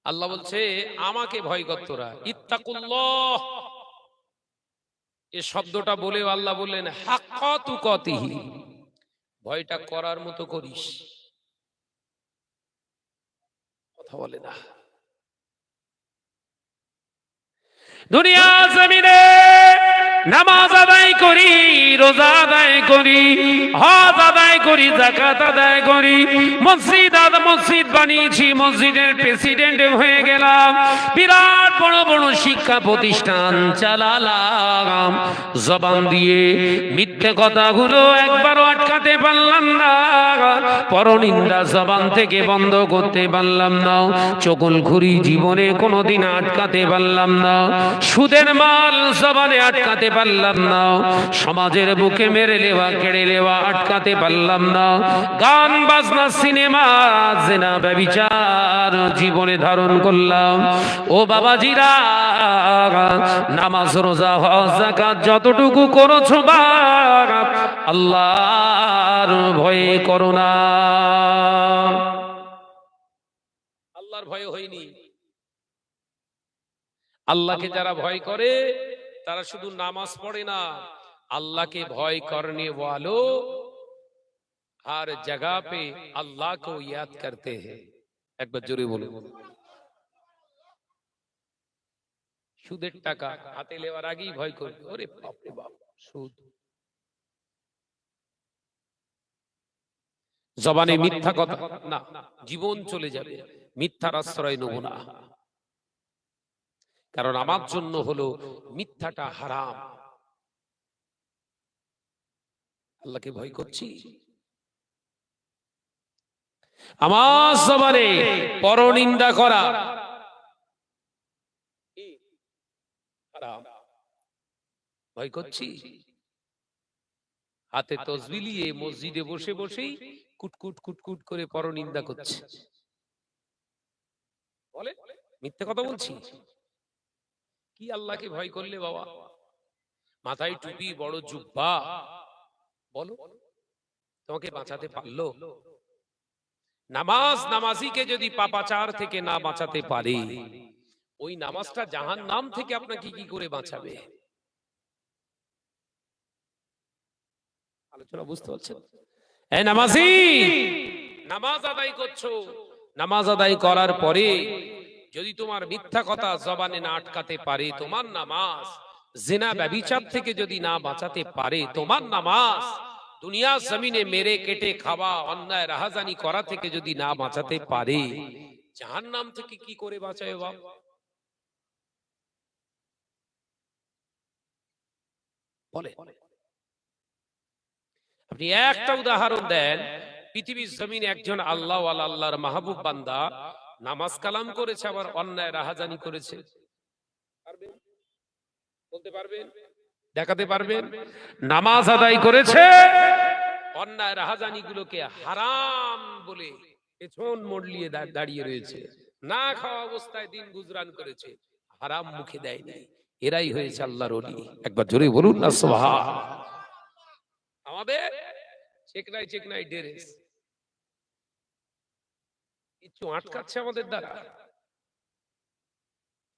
আল্লাহ বলছে আমাকে ভয় কর তোরা, ইত্তাকুল্লাহ। এই শব্দটা বলেও আল্লাহ বললেন হাক্কা তুকাতিহি, ভয়টা করার মতো করিস। কথা বলে না। দুনিয়া জমিনে নামাজ আদায় করি, রোজা আদায় করি, হজ আদায় করি, যাকাত আদায় করি, মসজিদ বানিয়েছি, মসজিদের প্রেসিডেন্ট হয়ে গেলাম, বিরাট বড় বড় শিক্ষা প্রতিষ্ঠান চালালাম, জবান দিয়ে মিথ্যে কথাগুলো একবারও আটকাতে পারলাম না, পরনিন্দা জবান থেকে বন্ধ করতে পারলাম না, চগলখুরি জীবনে কোনোদিন আটকাতে পারলাম না, সুদের মাল জবানে আটকাতে পারলাম না, সমাজের বুকে মেরে নেওয়া কেড়ে নেওয়া আটকাতে পারলাম না, গান বাজনা সিনেমা জিনা ব্যভিচার জীবনে ধারণ করলাম। ও বাবাজিরা, নামাজ রোজা হজ যাকাত যতটুকু করেছো বাপ, আল্লাহর ভয়ে করো না। আল্লাহর ভয় হয়নি। আল্লাহকে যারা ভয় করে তারা শুধু নামাজ পড়ে না, আল্লাহকে ভয় করনে वालो हर जगह पे अल्लाह को याद करते हैं। একবার জোরে বলুন। সুদের টাকা হাতে নেওয়ার আগেই ভয় করবে, ওরে বাপ রে বাপ, সুদ। জবানে মিথ্যা কথা না, জীবন চলে যাবে, মিথ্যার আশ্রয় নেব না, কারণ আমার জন্য হলো মিথ্যাটা হারাম। আল্লাহকে ভয় করছি, আমার জবানে পরনিন্দা করা হারাম, ভয় করছি। হাতে তসবিহ নিয়ে মসজিদে বসে বসেই কুটকুট কুটকুট করে পরনিন্দা করছে, বলে মিথ্যে কথা বলছি। কি আল্লাহকে ভয় করলে বাবা? মাথায় টুপি, বড় জুব্বা, বলো তোমাকে বাঁচাতে পারলো? নামাজ নামাজিকে যদি পাপাচার থেকে না বাঁচাতে পারে, ওই নামাজটা জাহান্নাম থেকে আপনাকে কি করে বাঁচাবে? আলোচনা বুঝতে পারছেন? এই নামাজি, নামাজ আদায় করছো, নামাজ আদায় করার পরে যদি তোমার মিথ্যা কথা জবানে না আটকাতে পারে তোমার নামাজ, জিনা ব্যভিচার থেকে যদি না বাঁচাতে পারে তোমার নামাজ, দুনিয়া জমিনে মেরে কেটে খাওয়া, অন্যায় রাহাজানি করা থেকে যদি না বাঁচাতে পারে, জাহান্নাম থেকে কি করে বাঁচায় বাপ? বলে আপনি একটা উদাহরণ দেন, পৃথিবীর জমিনে একজন আল্লাহ ওয়ালা, আল্লাহর মাহবুব বান্দা নামাজ কালাম করেছে, আবার অন্যায় রাহাজানি করেছে, বলতে পারবেন? দেখাতে পারবেন? নামাজ আদায় করেছে, অন্যায় রাহাজানি গুলোকে হারাম বলে পেছন মোড়লিয়ে দাঁড়িয়ে রয়েছে, না খাওয়া অবস্থায় দিন গুজরান করেছে, হারাম মুখে দেয়নি, এরাই হয়েছে আল্লাহর ওলি। একবার জোরে বলুন না সুবহান। আমাদের চেকনাই চেকনাই ড্রেস, কিছু আটকাচ্ছে আমাদের দ্বারা?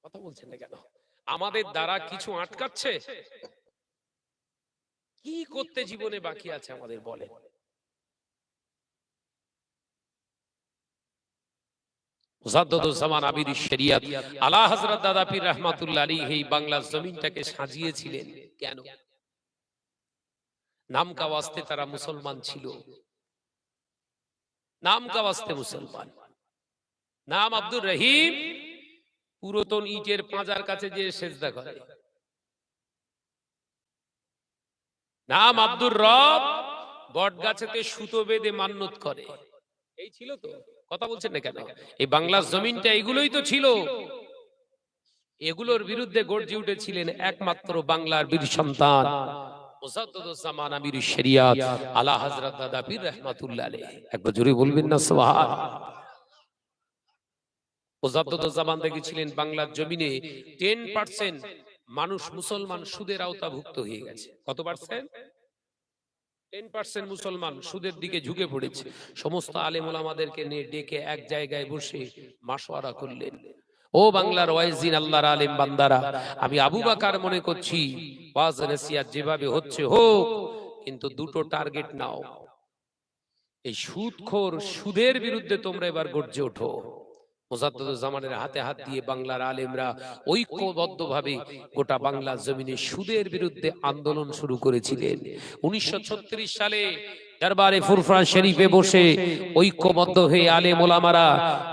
কথা বলছেন না কেন? আমাদের দ্বারা কিছু আটকাচ্ছে? কি করতে জীবনে বাকি আছে আমাদের বলেন? মুজাদ্দিদুজ্জামান আমির শরিয়ত আলা হযরত দাদা পীর রাহমাতুল্লাহ আলাইহি এই বাংলার জমিনটাকে সাজিয়েছিলেন কেন? নাম কা ওয়াস্তে তারা মুসলমান ছিল, নাম কা ওয়াস্তে মুসলমান। নাম আব্দুর রহিম, পুরাতন ইটের পাঁজার কাছে যে সেজদা করে। নাম আব্দুর রব, বট গাছেতে সুতো বেঁধে মান্নত করে। এই ছিল তো? কথা বলছেন না কেন? এই বাংলার জমিনটা এগুলোই তো ছিল। এগুলোর বিরুদ্ধে গর্জে উঠেছিলেন একমাত্র বাংলার বীর সন্তান মুজাদ্দিদুজ্জামান আমির শরিয়ত আলা হযরত দাদা পীর রাহমাতুল্লাহ আলাইহি। একবার জোরে বলবেন না সুবহান। মুজাদ্দিদুজ্জামান দেখেছিলেন বাংলার জমিনে 10% মানুষ মুসলমান সুদের আওতাভুক্ত হয়ে গেছে। কত পার্সেন্ট? 10% মুসলমান সুদের দিকে ঝুঁকে পড়েছে। সমস্ত আলেম ওলামাদেরকে নিয়ে ডেকে এক জায়গায় বসে মাশওয়ারা করলেন, ও বাংলার ওয়াইজিন, আল্লাহর আলেম বান্দারা, আমি আবু বকর মনে করছি ওয়াজ নসিহত যেভাবে হচ্ছে হোক, কিন্তু দুটো টার্গেট নাও। এই সুদখোর, সুদের বিরুদ্ধে তোমরা এবার গর্জে ওঠো। মুজাদ্দিদুজ্জামানের হাতে হাত দিয়ে বাংলার আলেমরা ঐক্যবদ্ধভাবে গোটা বাংলা জমিনে সুদের বিরুদ্ধে আন্দোলন শুরু করেছিলেন। 1936 সালে দরবারে ফুরফুরা শরীফে বসে ঐক্যবদ্ধ হয়ে আলেম ওলামারা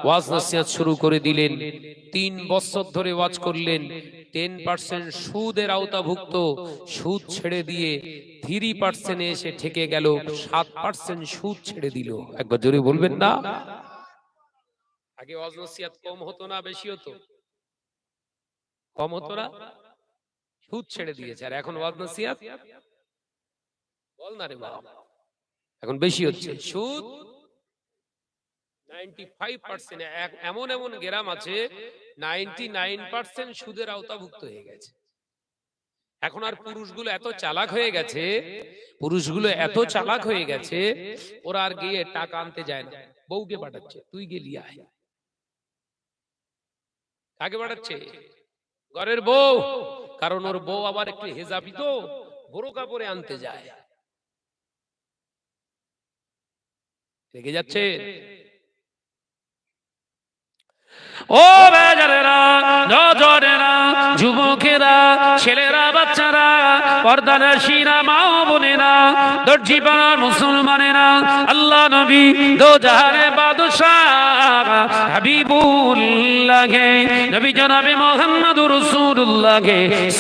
ওয়াজ নসিহত শুরু করে দিলেন। 3 বছর ধরে ওয়াজ করলেন। 10% সুদের আওতাভুক্ত সুদ ছেড়ে দিয়ে 3% এসে ঠেকে গেল, 7% সুদ ছেড়ে দিল। একবার জোরে বলবেন না? আগে ওয়াজ নসিহত কম হতো না বেশি হতো? কম হতো না? সুদ ছেড়ে দিয়েছে। আর এখন ওয়াজ নসিহত বল না রে বাবা, এখন বেশি হচ্ছে সুদ। 95% এমন এমন গ্রাম আছে 99% সুদের আওতাভুক্ত হয়ে গেছে। এখন আর পুরুষগুলো এত চালাক হয়ে গেছে, ওরা আর গিয়ে টাকা আনতে যায় না, বউকে পাঠাচ্ছে, তুই গিয়ে লিয়ে আয়। কাকে পাঠাচ্ছে? ঘরের বউ। কারণ ওর বউ আবার একটু হেজাবি, তো বোরকা পরে আনতে যায়। রেগে যাচ্ছে? ও বাজারেরা, নজরেরা, যুবকেরা, ছেলেরা, বাচ্চারা, পর্দানশীরা, মা বোনেরা, দর্জি পাড়ার মুসলমানেরা, আল্লাহ নবী দো জাহানের বাদশাহ হাবিবুল্লাহ নবী জনাবে মুহাম্মদুর রাসূলুল্লাহ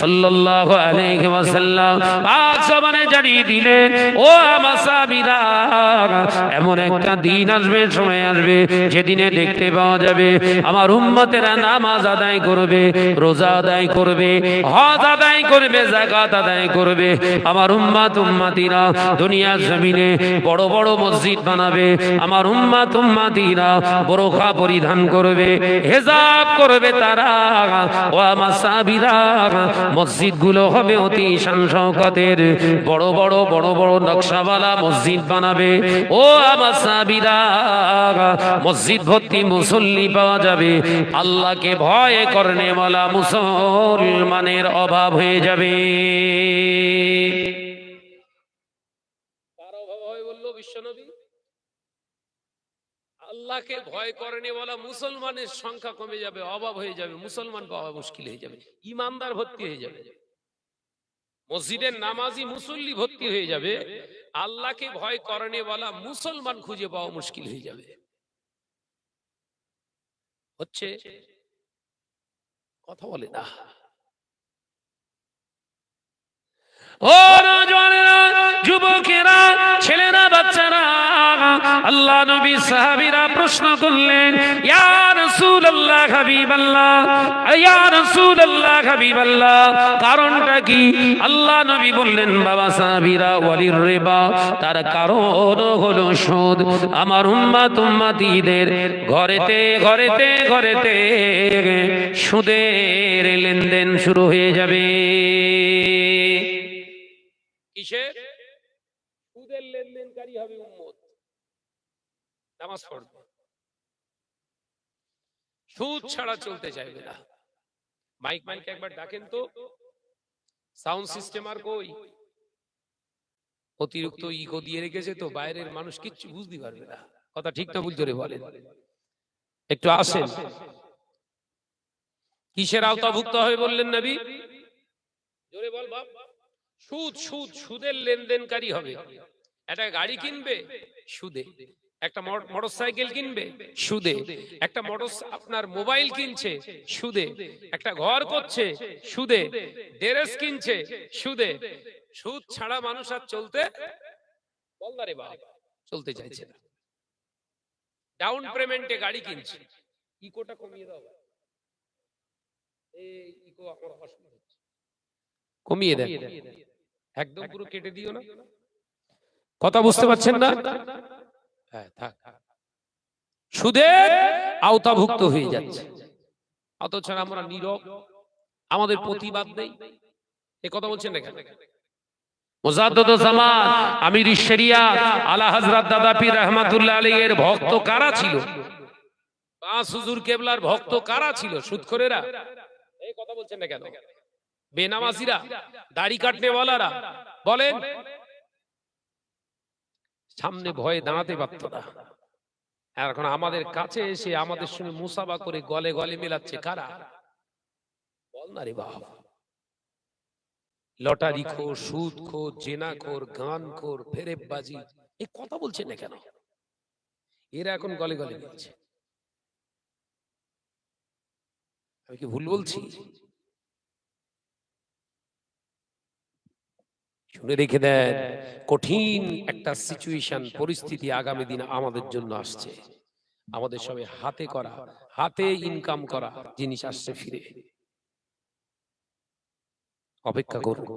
সাল্লাল্লাহু আলাইহি ওয়াসাল্লাম পাক জবানে জানিয়ে দিলেন, ও আমার সাহাবীরা, এমন একটা দিন আসবে, সময় আসবে, যেদিনে দেখতে পাওয়া যাবে আমার উম্মতেরা নামাজ আদায় করবে, রোজা আদায় করবে, হজ আদায় করবে, যাকাত আদায় করবে। আমার উম্মতিরা দুনিয়ার জমিনে বড় বড় মসজিদ বানাবে। আমার উম্মতিরা বোরকা পরিধান করবে, হিজাব করবে তারা। ও আমার সাহাবীরা, মসজিদগুলো হবে অতি শান শওকতের, বড় বড় নকশাওয়ালা মসজিদ বানাবে। ও আমার সাহাবীরা, মসজিদ ভর্তি মুসল্লি পাওয়া যাবে। আল্লাহকে ভয় করনে ওয়ালা মুসলমানের অভাব হয়ে যাবে। কার অভাব হয় বললো বিশ্বনবী? আল্লাহকে ভয় করনে ওয়ালা মুসলমানের সংখ্যা কমে যাবে, অভাব হয়ে যাবে, মুসলমান পাওয়া মুশকিল হয়ে যাবে, ইমানদার ভর্তি হয়ে যাবে, মসজিদের নামাজি মুসল্লি ভর্তি হয়ে যাবে, আল্লাহকে ভয় করনে ওয়ালা মুসলমান খুঁজে পাওয়া মুশকিল হয়ে যাবে। হচ্ছে কথা বলে না। ও নওজওয়ানেরা, যুবকেরা, ছেলেরা, বাচ্চারা, আল্লাহ নবী সাহাবীরা প্রশ্ন করলেন, ইয়া রাসূলুল্লাহ, হাবিবাল্লাহ, ইয়া রাসূলুল্লাহ, হাবিবাল্লাহ, কারণটা কি? আল্লাহ নবী বললেন, বাবা সাহাবীরা, ওয়ালির রিবা, তার কারণ হলো সুদ। আমার উম্মতিদের ঘরেতে সুদের লেনদেন শুরু হয়ে যাবে। কিসের? সুদের লেনদেনকারী হবে উম্মত। নামাজ পড়বে, সুদ ছাড়া চলতে চাইবে না। মাইক একবার ডাকেন তো, সাউন্ড সিস্টেম আর কই? অতিরিক্ত ইকো দিয়ে রেখেছে তো, বাইরের মানুষ কিচ্ছু বুঝতে পারবে না। কথা ঠিক না ভুল জোরে বলেন, একটু আসেন। কিসের আওতাভুক্ত হবে বললেন নবী? জোরে বল বাপ। সুদের লেনদেনকারী হবে। একটা গাড়ি কিনবে সুদে, একটা মোটরসাইকেল কিনবে সুদে, একটা আপনার মোবাইল কিনছে সুদে, একটা ঘর করছে সুদে, ড্রেস কিনছে সুদে। সুদ ছাড়া মানুষ আর চলতে বলদারে বাপ চলতে চাইছে না। ডাউন পেমেন্টে গাড়ি কিনছে, ইকোটা কমিয়ে দাও, এই ইকো আমার অসুবিধা হচ্ছে, কমিয়ে দেন, একদম পুরো কেটে দিও না। কথা বুঝতে পারছেন না? হ্যাঁ, থাক। সুদের আওতাভুক্ত হয়ে যাচ্ছে, অথচ আমরা নীরব, আমাদের প্রতিবাদ নেই। এ কথা বলছেন না কেন? মুজাদ্দিদুজ্জামান আমিরুশ শরিয়াত আলা হযরত দাদা পীর রাহমাতুল্লাহ আলাইহির ভক্ত কারা ছিল? পাঁচ হুজুর কেবলার ভক্ত কারা ছিল? সুদখোরেরা। এই কথা বলছেন না কেন? বেনামাজিরা, দাড়ি কাটনেওয়ালারা। বলেন, সামনে ভয়ে দাঁড়াতে পারত না। এখন আমাদের কাছে এসে আমাদের সঙ্গে মুসাফা করে গলে গলে মেলাচ্ছে কারা? বল না রে বাবা। লটারি খোর, সুদ খোর, জেনা খোর, গান খোর, ফেরেববাজি, এই কথা বলছেন না কেন? এরা এখন গলে গলে মিলছে। আমি কি ভুল বলছি? শুনে রেখে দেন, কঠিন একটা সিচুয়েশন, পরিস্থিতি আগামী দিনে আমাদের জন্য আসছে। আমাদের সবাই হাতে করা, হাতে ইনকাম করা জিনিস আসছে ফিরে। অপেক্ষা করুন।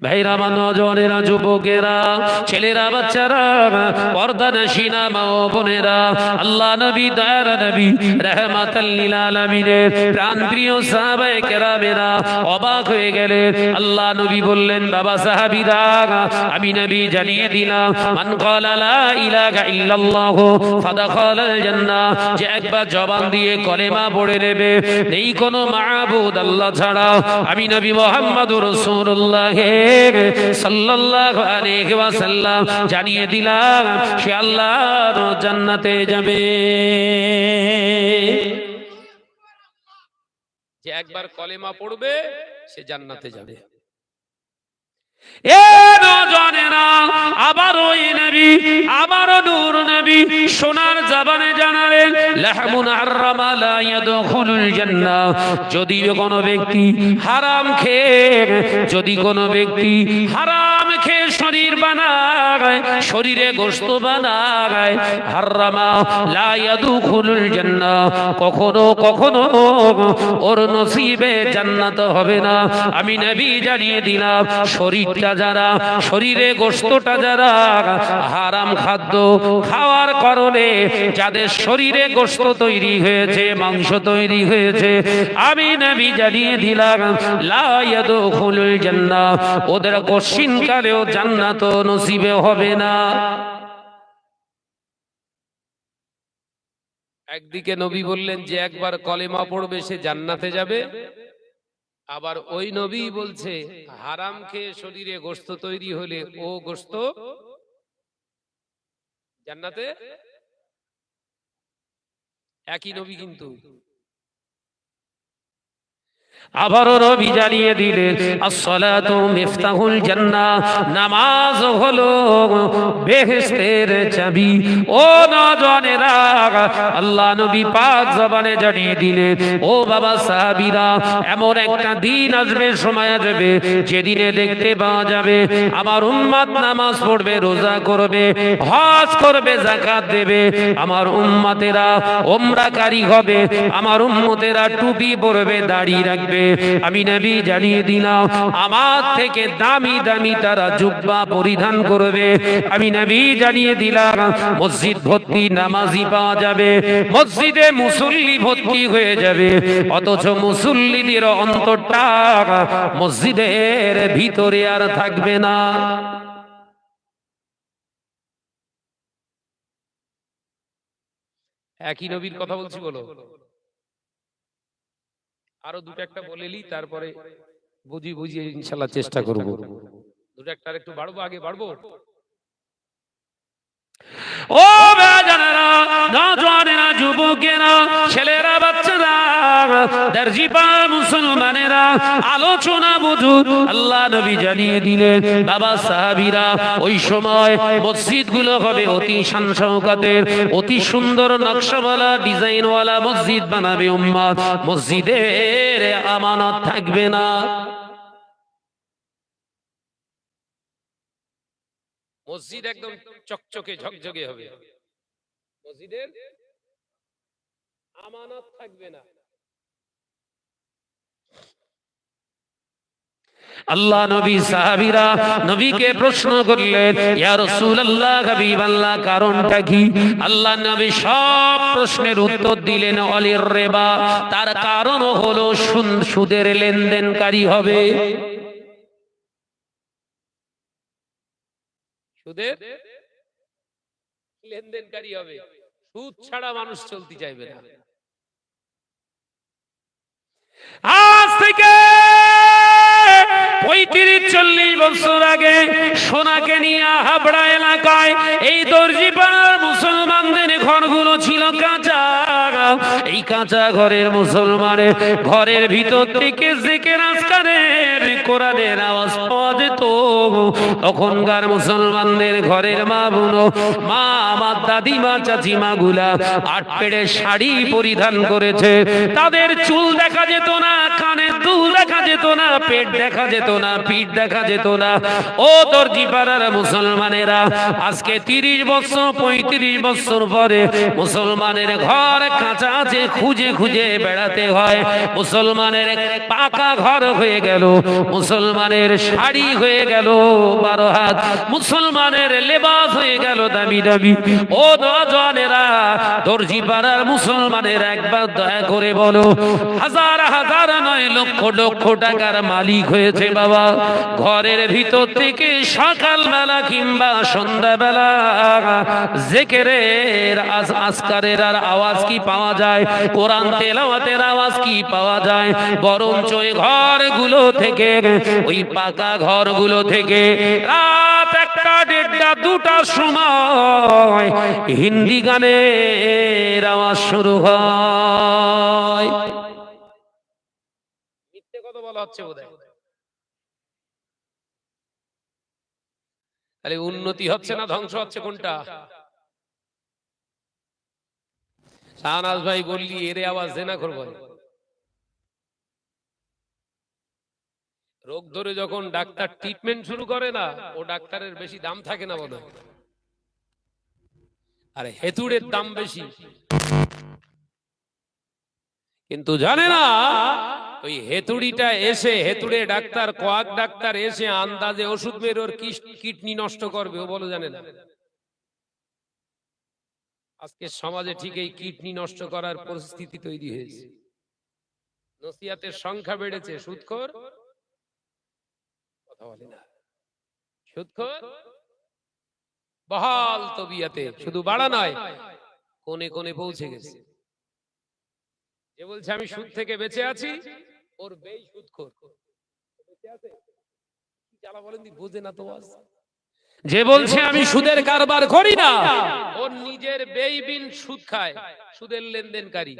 ভাইরা, নজনেরা, যুবকেরা, ছেলেরা, বাচ্চারা, পর্দানশীনা মা ও বোনেরা, আল্লাহ নবী, দয়ার নবী, রাহমাতাল লিল আলামিনের প্রাণপ্রিয় সাহাবায়ে কেরামেরা অবাক হয়ে গেলেন। আল্লাহ নবী বললেন, বাবা সাহাবীরা, আমি নবী জানিয়ে দিলাম, মান ক্বালা লা ইলাহা ইল্লাল্লাহ ফাদাখালাল জান্নাহ, যে একবার জবান দিয়ে কলেমা পড়ে নেবে, নেই কোনো মাবুদ আল্লাহ ছাড়া, আমি নবী মুহাম্মদুর রাসূলুল্লাহ সাল্লাল্লাহু আলাইহি ওয়াসাল্লাম জানিয়ে দিলাম, সে আল্লাহর জান্নাতে যাবে। যে একবার কলেমা পড়বে সে জান্নাতে যাবে। এ নওজওয়ানেরা, আবারও এই নবী, আবারও নূর নবী সোনার জবানে জানালেন, লাহমুন হারামা লা ইয়াদখুলুল জান্নাহ, যদি কোনো ব্যক্তি হারাম খেয়ে, যদি কোনো ব্যক্তি হারাম খেয়ে শরীর বানায়, শরীরে গোশত বানায়, হারামা লা ইয়াদখুলুল জান্নাহ, কখনো কখনো ওর নসিবে জান্নাত হবে না। আমি নবী জানিয়ে দিলাম, শরীরটা যারা, শরীরে গোশতটা যারা হারাম খাদ্য খাওয়ার কারণে যাদের শরীরে গোশত তৈরি হয়েছে, মাংস তৈরি হয়েছে, আমি নবী জানিয়ে দিলাম, লা ইয়াদখুলুল জান্নাহ, ওদের কঠিন কালেও জান্নাত নসিবে হবে না। একদিকে নবী বললেন যে একবার কলেমা পড়বে সে জান্নাতে যাবে, আবার ওই নবী বলছে হারাম খেয়ে শরীরে গোশত তৈরি হলে ও গোশত জান্নাতে। একই নবী কিন্তু। আবারও নবী জানিয়ে দিলেন, আসসালাতু মিফতাহুল জান্নাহ, নামাজ হলো বেহেশতের চাবি। ও নওজওয়ানেরা, আল্লাহ নবী পাক জবানে জানিয়ে দিলেন, ও বাবা সাহাবীরা, এমন একটা দিন আসবে, সময় আসবে, যেদিনে দেখতে পাওয়া যাবে আমার উম্মত নামাজ পড়বে, রোজা করবে, হজ করবে, যাকাত দেবে, আমার উম্মতেরা ওমরাকারী হবে, আমার উম্মতেরা টুপি পরবে, দাড়ি রাখবে। আমি নবী জানিয়ে দিলাম, আমার থেকে দামি দামি তারা জুব্বা পরিধান করবে। আমি নবী জানিয়ে দিলাম, মসজিদ ভর্তি নামাজি পাওয়া যাবে, মসজিদে মুসল্লি ভর্তি হয়ে যাবে, অথচ মুসল্লিদের অন্তরটা মসজিদের ভিতরে আর থাকবে না। একই নবীর কথা বলছি, বলো। আরো দুটো একটা বলেলি, তারপরে বুঝিয়ে ইনশাল্লাহ চেষ্টা করব। দুটো একটা একটু বাড়বো, আগে বাড়বো। ও বাজানেরা, নওজওয়ানেরা, যুবকেরা, ছেলেরা, বাচ্চারা, দর্জিপা মুসলমানেরা, আলোচনা বুঝুন। আল্লাহ নবী জানিয়ে দিলেন, বাবা সাহাবীরা, ওই সময় মসজিদগুলো হবে অতি শান শওকতের, অতি সুন্দর নকশাওয়ালা, ডিজাইনওয়ালা মসজিদ বানাবে উম্মত, মসজিদের আমানত থাকবে না। মসজিদ একদম চকচকে ঝকঝকে হবে, মসজিদের আমানত থাকবে না। আল্লাহ নবী সাহাবীরা নবীকে প্রশ্ন করলেন, ইয়া রাসূলুল্লাহ, হাবিবাল্লাহ, কারণটা কি? আল্লাহ নবী সব প্রশ্নের উত্তর দিলেন, অলির রিবা, তার কারণ হলো সুদের লেনদেনকারী হবে। সুদের লেনদেনকারী হবে, সুদ ছাড়া মানুষ চলতে চাইবে না। আজ থেকে 35-40 বছর আগে সোনাকে নিয়ে হাবড়া এলাকায় এই দর্জিপাড়ার মুসলমানদের ঘরগুলো ছিল কাঁচা। এই কাঁচা ঘরের মুসলমানের ঘরের ভিতর থেকে জিকির আজকারের কোরআনের আওয়াজ পাওয়া যেত। তখনকার মুসলমানদের ঘরের মা বোনো, মা আমার দাদিমা চাচিমা গুলা 8 পেড়ে শাড়ি পরিধান করেছে। তাদের চুল দেখা যেত না, কানের দুল দেখা যেত না, পেট দেখা যেত না, পিঠ দেখা যেত না। ও দর্জিপাড়ার মুসলমানেরা, আজকে 30 বছর 35 বছর পরে মুসলমানের ঘর কাঁচা আছে, খুঁজে খুঁজে বেড়াতে হয়। মুসলমানের পাকা ঘর হয়ে গেল, মুসলমানের শাড়ি হয়ে গেল 12 হাত, মুসলমানের লেবাস হয়ে গেল দামি দামি। ও নওজওয়ানেরা, দর্জিপাড়ার মুসলমানের একবার দয়া করে বলো, হাজার হাজার নয় লক্ষ লক্ষ টাকার মালিক হয়েছে বাবা। ঘরের ভিতর থেকে সকালবেলা কিংবা সন্ধ্যাবেলা জিকিরের আজকারের আর আওয়াজ কি পাওয়া যায়? কোরআন তেলাওয়াতের আওয়াজ কি পাওয়া যায়? বরঞ্চ ওই ঘরগুলো থেকে, ওই পাকা ঘরগুলো থেকে রাত 1টা 1:30 2টার সময় হিন্দি গানের আওয়াজ শুরু হয়। মিথ্যে কথা বলা হচ্ছে বোধহয়। আরে উন্নতি হচ্ছে না ধ্বংস হচ্ছে কোনটা? শাহনাজ ভাই বললি এরে আওয়াজ জেনা করবো। রোগ ধরে যখন ডাক্তার ট্রিটমেন্ট শুরু করে না, ও ডাক্তারের বেশি দাম থাকে না বোধহয়। আরে হেতুড়ের দাম বেশি, কিন্তু জানে না ওই হেতুড়িটা এসে, হেতুড়ে ডাক্তার কোয়াক ডাক্তার এসে আন্দাজে ওষুধ মেরে ওর কিডনি নষ্ট করবে, ও বলো জানে না। আজকে সমাজে ঠিক এই কিডনি নষ্ট করার পরিস্থিতি তৈরি হয়েছে। নসিহাতের সংখ্যা বেড়েছে, সুদখোর কথা বলে না, সুদখোর বহাল তবিয়াতে, শুধু বাড়া নয় কোনে কোনে পৌঁছে গেছে। যে বলছে আমি সুদ থেকে বেঁচে আছি, ওর বেই সুদখোর। বেঁচে আছে কি জ্বালা বলেন দি, বোঝে না তো। যে বলছে আমি সুদের কারবার করি না, ওর নিজের বেইবিন সুদ খায়, সুদের লেনদেনকারী।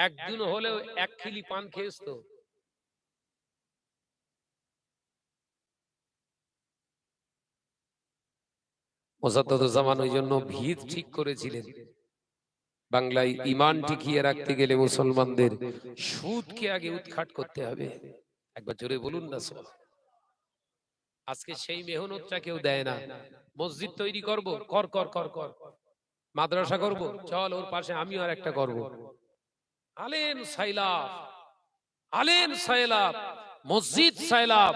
একদিন হলেও 1 খিলি পান খেয়েছ তো? মোসাদ্দেদুজ্জামান ওই জন্য ভিত ঠিক করেছিলেন, বাংলায় ঈমান টিকিয়ে রাখতে গেলে মুসলমানদের সুদকে আগে উৎখাত করতে হবে। একবার জোরে বলুন না সুবহানাল্লাহ। আজকে সেই মেহনতটা কেউ দেয় না। মসজিদ তৈরি করব, কর কর কর কর। মাদ্রাসা করব, চল ওর পাশে আমিও আর একটা করব। আলেম সাইলাব, আলেম সাইলাব, মসজিদ সাইলাব,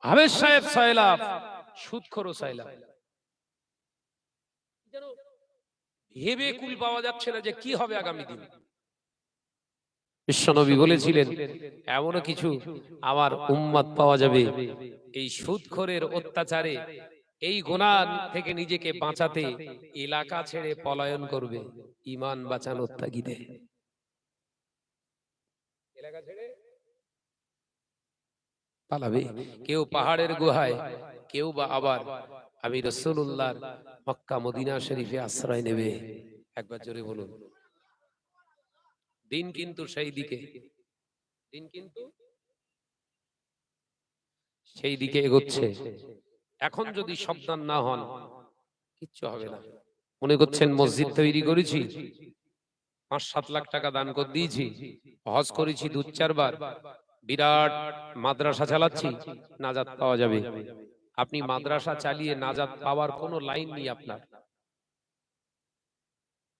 হাফেজ সাহেব সাইলাব, সুদখোর সাইলাব। ভেবে কুল পাওয়া যাচ্ছে না যে কি হবে আগামী দিনে। বিশ্বনবী বলেছিলেন এমন কিছু আমার উম্মত পাওয়া যাবে, এই সুদখোরের অত্যাচারে, এই গুনাহ থেকে নিজেকে বাঁচাতে এলাকা ছেড়ে পলায়ন করবে, ঈমান বাঁচানোর তাগিদে এলাকা ছেড়ে পালাবে। কেউ পাহাড়ের গুহায়, কেউ বা আবার আমি রাসূলুল্লাহর মক্কা মদিনা শরীফে আশ্রয় নেবে। একবার জোরে বলুন। দিন কিন্তু সেই দিকে, দিন কিন্তু সেই দিকে এগোচ্ছে। এখন যদি সাবধান না হন কিচ্ছু হবে না। মনে করছেন মসজিদ তৈরি করেছি, 5-7 লাখ টাকা দান করে দিয়েছি, হজ করেছি 2-4 বার, বিরাট মাদ্রাসা চালাচ্ছি, নাজাত পাওয়া যাবে। আপনি মাদ্রাসা চালিয়ে নাজাত পাওয়ার কোনো লাইন নেই আপনার।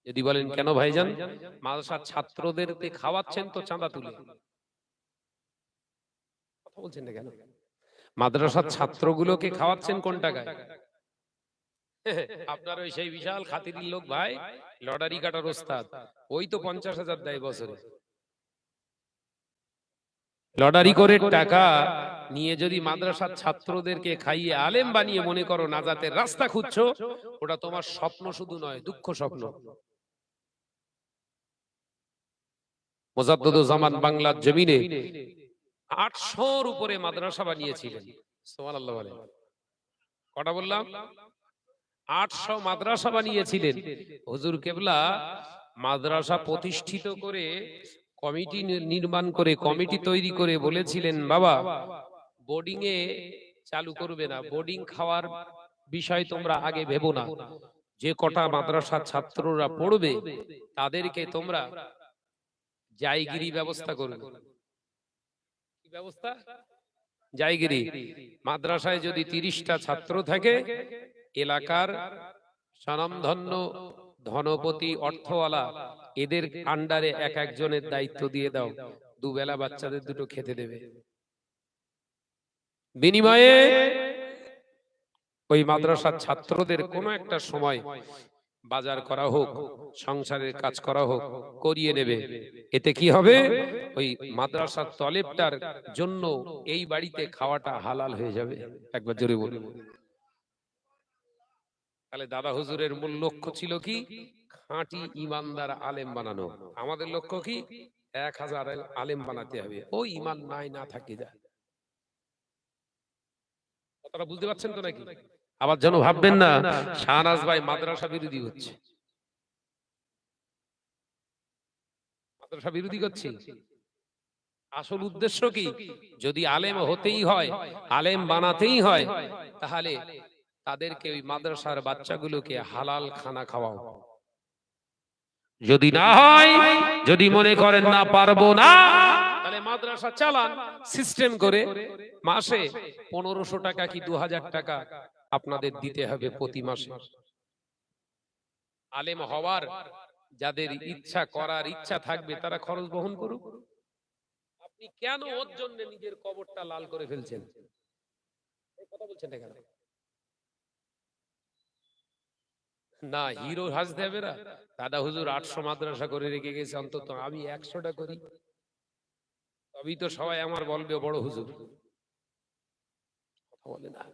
যদি বলেন কেন ভাইজান? মাদ্রাসার ছাত্রদেরকে খাওয়াচ্ছেন তো চাঁদা তুলে। কথা বলছেন না কেন? মাদ্রাসার ছাত্রগুলোকে খাওয়াচ্ছেন কোন টাকায়? আপনার ওই সেই বিশাল খাতিরের লোক ভাই, লটারি কাটার ওস্তাদ, ওই তো 50,000 দেয় বছরে। লটারি করে টাকা নিয়ে যদি মাদ্রাসার ছাত্রদেরকে খাইয়ে আলেম বানিয়ে মনে করো নাজাতের রাস্তা খুঁজছো, ওটা তোমার স্বপ্ন শুধু নয়, দুঃখ স্বপ্ন। মুজাদ্দিদুজ্জামান বাংলার জমিনে 800-র উপরে মাদ্রাসা বানিয়েছিলেন। সুবহানাল্লাহ বলেন। কটা বললাম? 800 মাদ্রাসা বানিয়েছিলেন। হুজুর কেবলা মাদ্রাসা প্রতিষ্ঠিত করে, কমিটি নির্মাণ করে, কমিটি তৈরি করে বলেছিলেন, বাবা বোর্ডিং এ চালু করবে না, বোর্ডিং খাওয়ার বিষয় তোমরা আগে ভেবো না, যে কটা মাদ্রাসার ছাত্ররা পড়বে তাদেরকে তোমরা জায়গিরি ব্যবস্থা করবে। কি ব্যবস্থা? জায়গিরি। মাদ্রাসায় যদি 30টা ছাত্র থাকে, এলাকার স্বনামধন্য ধনপতি অর্থওয়ালা এদের আন্ডারে এক একজনের দায়িত্ব দিয়ে দাও, দুবেলা বাচ্চাদের দুটো খেতে দেবে। বিনিময়ে ওই মাদ্রাসার ছাত্রদের কোনো একটা সময় বাজার করা হোক, সংসারের কাজ করা হোক, করিয়ে নেবে। এতে কি হবে? ওই মাদ্রাসার তলেবটার জন্য এই বাড়িতে খাওয়াটা হালাল হয়ে যাবে। একবার জোরে বলুন। তাহলে দাদা হুজুরের মূল লক্ষ্য ছিল কি? খাঁটি ইমানদার আলেম বানানো। আমাদের লক্ষ্য কি? 1000 আলেম বানাতে হবে। ওই ইমান নাই না থাকে যায়। কথাটা বুঝতে পারছেন তো নাকি? আবার যেন ভাববেন না শাহনাজ ভাই মাদ্রাসা বিরোধী হচ্ছে। মাদ্রাসা বিরোধী করছি। আসল উদ্দেশ্য কি? যদি আলেম হতেই হয়, আলেম বানাতেই হয়, তাহলে তাদেরকে ওই মাদ্রাসার বাচ্চাগুলোকে হালাল খানা খাওয়াও। যদি না হয়, যদি মনে করেন না পারবো না, তাহলে মাদ্রাসা চালান সিস্টেম করে, মাসে 1500 টাকা কি 2000 টাকা আপনাদের দিতে হবে প্রতি মাসে। আলেম হওয়ার যাদের ইচ্ছা, করার ইচ্ছা থাকবে, তারা খরচ বহন করুক। আপনি কেন ওর জন্য নিজের কবরটা লাল করে ফেলছেন? এই কথা বলছেন না কেন? না, হিরো হাসতে হবে না। দাদা হুজুর 800 মাদ্রাসা করে রেখে গেছে, অন্তত আমি 100টা করি, তবেই তো সবাই আমার বলবে বড় হুজুর। কথা বলে না।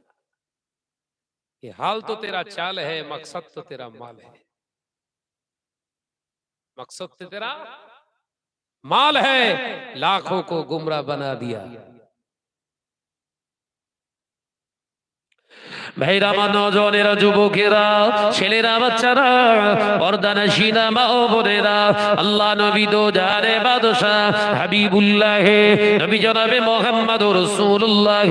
ये हाल तो तेरा चाल है, मकसद तो तेरा माल है। मकसद तो तेरा माल है, लाखों को गुमराह बना दिया। ভাইরা, আমার নজনেরা, যুবকেরা, ছেলেরা, বাচ্চারা, পর্দানশীনা মা ও বোনেরা, আল্লাহ নবী দো জানে বাদশাহ হাবিবুল্লাহ নবী জনাবে মুহাম্মদুর রাসূলুল্লাহ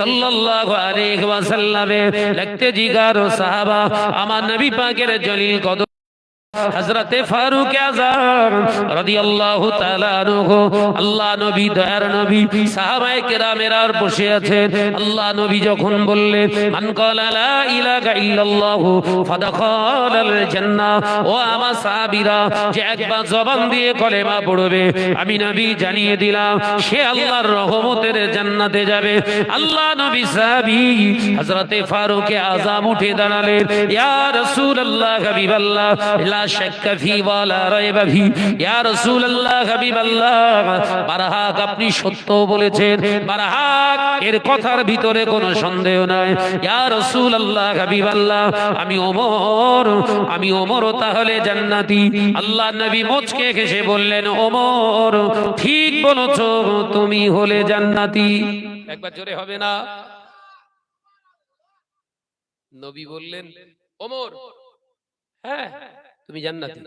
সাল্লাল্লাহু আলাইহি ওয়াসাল্লাম লিখতে জিগারো সাহাবা, আমার নবী পাকের জলিল কদর হযরতে ফারুক আযম রাদিয়াল্লাহু তাআলা আনহু, আল্লাহ নবী দয়ার নবী, সাহাবায়ে কেরামেরা বসে আছেন। আল্লাহ নবী যখন বললেন, মান ক্বালা লা ইলাহা ইল্লাল্লাহু ফাদাখালাল জান্নাহ, ও আমার সাহাবীরা, যে একবার জবান দিয়ে কলেমা পড়বে, আমি নবী জানিয়ে দিলাম সে আল্লাহর রহমতের জান্নাতে যাবে। আল্লাহ নবী সাহাবী হযরতে ফারুক আযম উঠে দাঁড়ালেন, ইয়া রাসূলুল্লাহ হাবিবাল্লাহ, লা শাক্কা ফি ওয়ালা রাইবা ফি, ইয়া রাসূলুল্লাহ হাবিবাল্লাহ, বারহাক আপনি সত্য বলেছেন, বারহাক এর কথার ভিতরে কোনো সন্দেহ নাই। ইয়া রাসূলুল্লাহ হাবিবাল্লাহ, আমি ওমর তাহলে জান্নাতি। আল্লাহ নবী মুচকে হেসে বললেন, ওমর ঠিক বলেছো, তুমি হলে জান্নাতি। একবার জোরে হবে না? নবী বললেন, ওমর হ্যাঁ তুমি জান্নাতি।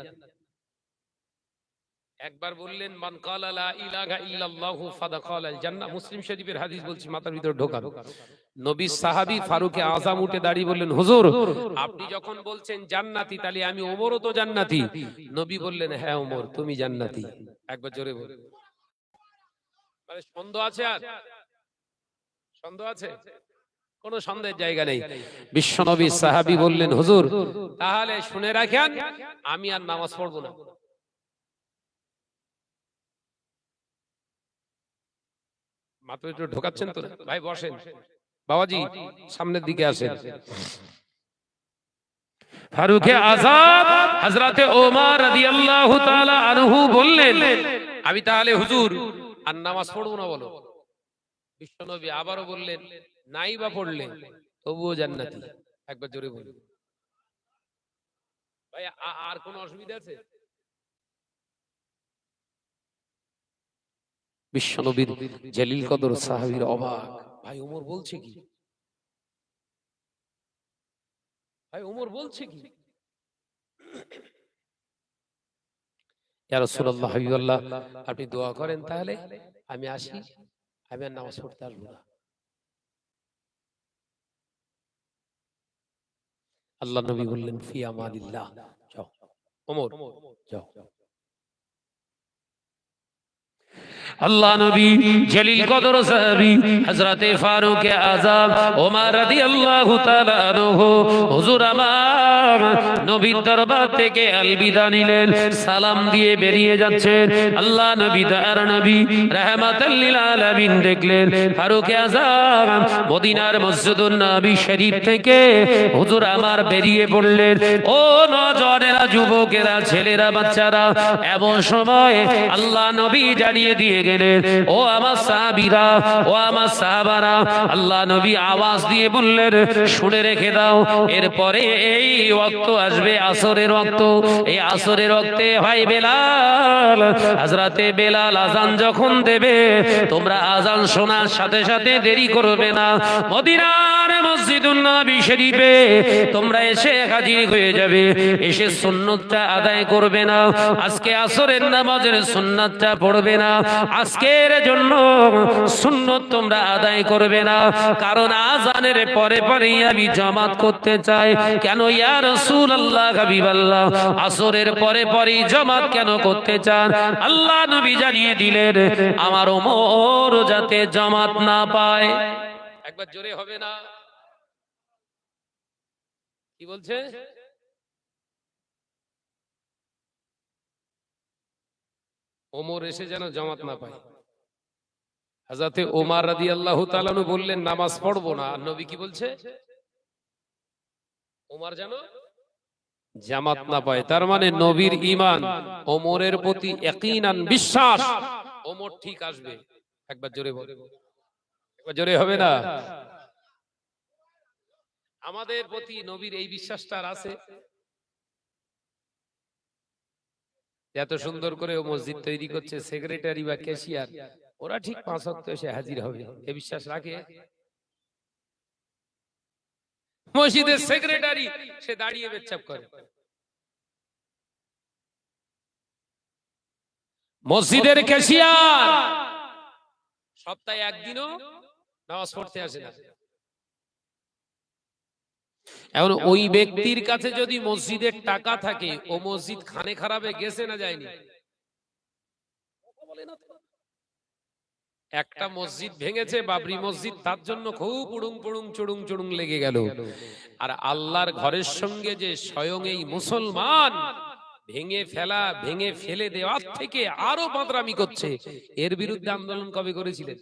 একবার বললেন, মান ক্বালা লা ইলাহা ইল্লাল্লাহু ফাদাখালাল জান্নাহ, মুসলিম শরীফের হাদিস বলছি, মাথার ভিতর ঢোকান। নবী সাহাবী ফারুকে আযম উঠে দাঁড়িয়ে বললেন, হুজুর আপনি যখন বলছেন জান্নাতি, তাহলে আমি ওমরও তো জান্নাতি। নবী বললেন, হ্যাঁ ওমর তুমি জান্নাতি। একবার জোরে বলুন। মানে সন্দেহ আছে? আর সন্দেহ আছে? কোনো সন্দেহের জায়গা নেই। বিশ্বনবী সাহাবী বললেন, হুজুর তাহলে শুনে রাখেন, আমি আর নামাজ পড়বো না। মাত্র একটু ঢোকাচ্ছেন তো ভাই, বসেন বাবাজি, সামনের দিকে আসেন। ফারুকে আযম হযরতে ওমর রাদিয়াল্লাহু তাআলা আনহু বললেন, আমি তাহলে হুজুর আর নামাজ পড়বো না বলো। বিশ্বনবী আবারও বললেন নাই বা পড়লে তবুও জান্নাতি। একবার জোরে বলুন ভাই, আর কোনো অসুবিধা আছে? বিশ্বনবীর জলিল কদর সাহাবীর অবাক, ভাই ওমর বলছে কি, ভাই ওমর বলছে কি? ইয়া রাসূলুল্লাহ, হাবিবাল্লাহ, আপনি দোয়া করেন তাহলে আমি আসি, আমি আর নামাজ পড়তে আসবো না। আল্লাহ নবী বললেন ফি আমানিল্লাহ, যাও ওমর যাও। আল্লাহ নবী জলিল কদর সাহাবী হযরতে ফারুক আযম ওমর রাদিয়াল্লাহু তাআলা আনহু হুজুর আমার নবীর দরবার থেকে আলবিদা নিলেন, সালাম দিয়ে বেরিয়ে যাচ্ছেন। আল্লাহ নবী তার নবী রাহমাতাল লিল আলামিন দেখলেন ফারুক আযম মদিনার মসজিদুন নবী শরীফ থেকে হুজুর আমার বেরিয়ে পড়লেন। ও নওজওয়ানেরা, যুবকেরা, ছেলেরা, বাচ্চারা, এমন সময় আল্লাহ নবী জানিয়ে দিয়ে গেলেন, ও আমার সাহাবীরা, ও আমার সাহাবারা, আল্লাহ নবী আওয়াজ দিয়ে বললেন শুনে রেখে দাও, এরপরে এই ওয়াক্ত আসবে আসরের ওয়াক্ত। এই আসরের ওয়াক্তে ভাই বেলাল, হযরতে বেলাল আযান যখন দেবে তোমরা আযান শোনার সাথে সাথে দেরি করবে না, মদিনার মসজিদুন নবী শরীফে তোমরা এসে হাজির হয়ে যাবে, এসে সুন্নতটা আদায় করবে না। আজকে আসরের নামাজের সুন্নতটা পড়বে না, আজকের জন্য সুন্নত তোমরা আদায় করবে না, কারণ আযানের পরে পরে আমি জামাত করতে চাই। কেন ইয়া রাসূলুল্লাহ, হাবিবাল্লাহ, আসরের পরে পরে জামাত কেন করতে চান? আল্লাহ নবী জানিয়ে দিলেন আমার ওমর যাতে জামাত না পায়। একবার জোরে হবে না? কি বলছে? ওমর এসে যেন জামাত না পায়। হযরতে ওমর রাদিয়াল্লাহু তাআলা আনহু বললেন নামাজ পড়বো না, আর নবী কি বলছে? ওমর যেন জামাত না পায়। তার মানে নবীর ঈমান, ওমরের প্রতি ইয়াকিনান বিশ্বাস, ওমর ঠিক আসবে। একবার জোরে বল, একবার জোরে হবে না? আমাদের প্রতি নবীর এই বিশ্বাসটা আছে। এত সুন্দর করে ও মসজিদ তৈরি করছে, সেক্রেটারি বা ক্যাশিয়ার ওরা ঠিক 5 ওয়াক্ত এসে হাজির হবে, এই বিশ্বাস রাখে? মসজিদের সেক্রেটারি সে দাঁড়িয়ে পেচ্ছাপ করে, মসজিদের ক্যাশিয়ার সপ্তাহে একদিনও নামাজ পড়তে আসে না। এখন ওই ব্যক্তির কাছে যদি মসজিদের টাকা থাকে, ও মসজিদ খানে খারাপে গেছে না যায়নি? একটা মসজিদ ভেঙেছে, বাবরি মসজিদ, তার জন্য খুব পুড়ুং পুড়ুং চুড়ুং চুড়ুং লেগে গেল। আর আল্লাহর ঘরের সঙ্গে যে স্বয়ং এই মুসলমান ভেঙে ফেলে দেওয়ার থেকে আরো বাদরামি করছে, এর বিরুদ্ধে আন্দোলন কবে করেছিলেন?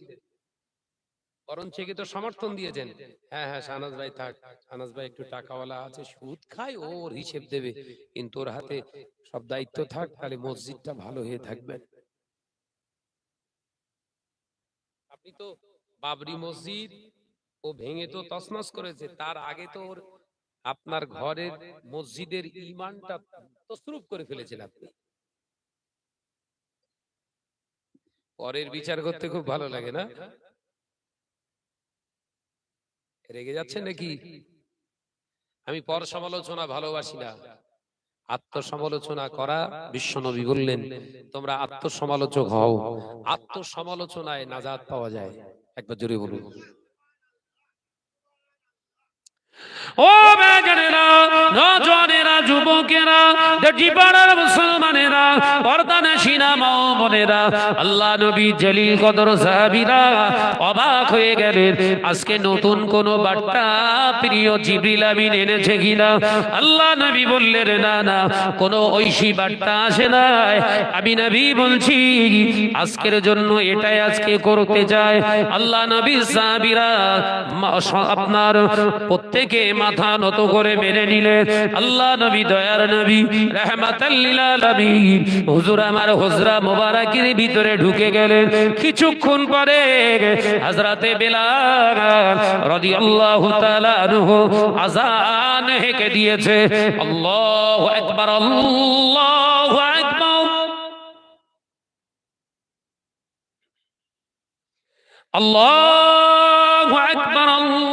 বরঞ্চ একে তো সমর্থন দিয়েছেন। হ্যাঁ হ্যাঁ, শাহনাজ ভাই থাক, শাহনাজ ভাই একটু টাকাওয়ালা আছে, সুদ খায়, ওর হিসেব দেবে, কিন্তু ওর হাতে সব দায়িত্ব থাক, তাহলে মসজিদটা ভালো হয়ে থাকবে। আপনি তো বাবরি মসজিদ ও ভেঙে তো তছনছ করেছে, তার আগে তো ওর আপনার ঘরের মসজিদের ঈমানটা তছরূপ করে ফেলেছেন আপনি। পরের বিচার করতে খুব ভালো লাগে না? রেগে যাচ্ছে নাকি? আমি পর সমালোচনা ভালোবাসি না, আত্মসমালোচনা করা বিশ্বনবী বললেন তোমরা আত্মসমালোচক হও, আত্মসমালোচনায় নাজাত পাওয়া যায়। একবার জোরে বলুন। ও বেগানেরা, নওজওয়ানেরা, যুবকেরা, জীবনের মুসলমানেরা, পর্দানশীনা মা ও বোনেরা, আল্লাহ নবী জলিল কদর সাহাবীরা অবাক হয়ে গেলেন। আজকে নতুন কোন বার্তা প্রিয় জিবরিল আমিন এনেছে কিনা? আল্লাহ নবী বললেন না না, কোন ঐশী বার্তা আসে নাই, আমি নবী বলছি আজকের জন্য এটাই আজকে করতে চাই। আল্লাহ নবী সাহাবীরা আপনার প্রত্যেকে মাথা নত করে মেনে নিলেন। আল্লাহ নবী দয়া দয়ার নবী রাহমাতাল লিল আলামিন হুজুর আমার হুজরা মোবারকের ভিতরে ঢুকে গেলেন। কিছুক্ষণ পরে হযরতে বেলাল রাদিয়াল্লাহু তাআলা আনহু আযান হেঁকে দিয়েছে। আল্লাহু আকবার, আল্লাহু আকবার, আল্লাহু আকবার, আল্লাহু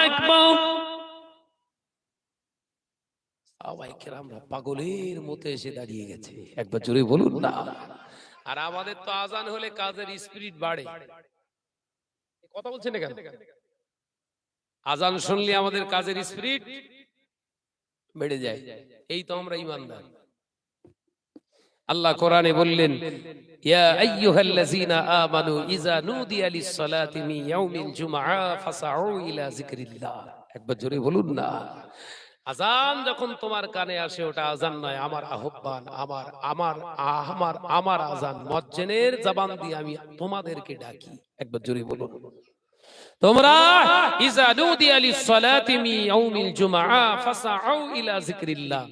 আকবার। সাহাবায়ে কেরামরা পাগলের মতো এসে দাঁড়িয়ে গেছে। একবার জোরে বলুন না। আর আমাদের তো আজান হলে কাজের স্পিরিট বাড়ে। কথা বলছেন না কেন? আজান শুনলে আমাদের কাজের স্পিরিট বেড়ে যায়। এই তো আমরা ঈমানদার। আল্লাহ কোরআনে বললেন, ইয়া আইয়ুহাল্লাযীনা আমানু ইযা নুদিয়া লিস-সালাতি মিন ইয়াউমিল জুমআ ফাসআউ ইলা যিকরিল্লাহ। একবার জোরে বলুন না। আজান যখন তোমার কানে আসে ওটা আজান নয়, আমার আহ্বান, আমার আজান। মুয়াজ্জিনের জবান দিয়ে আমি তোমাদেরকে ডাকি। একবার জোরে বলুন, তোমরা ইযা নুদিয়া লিস-সালাতি মিন ইয়াউমিল জুমআ ফাসআউ ইলা যিকরিল্লাহ।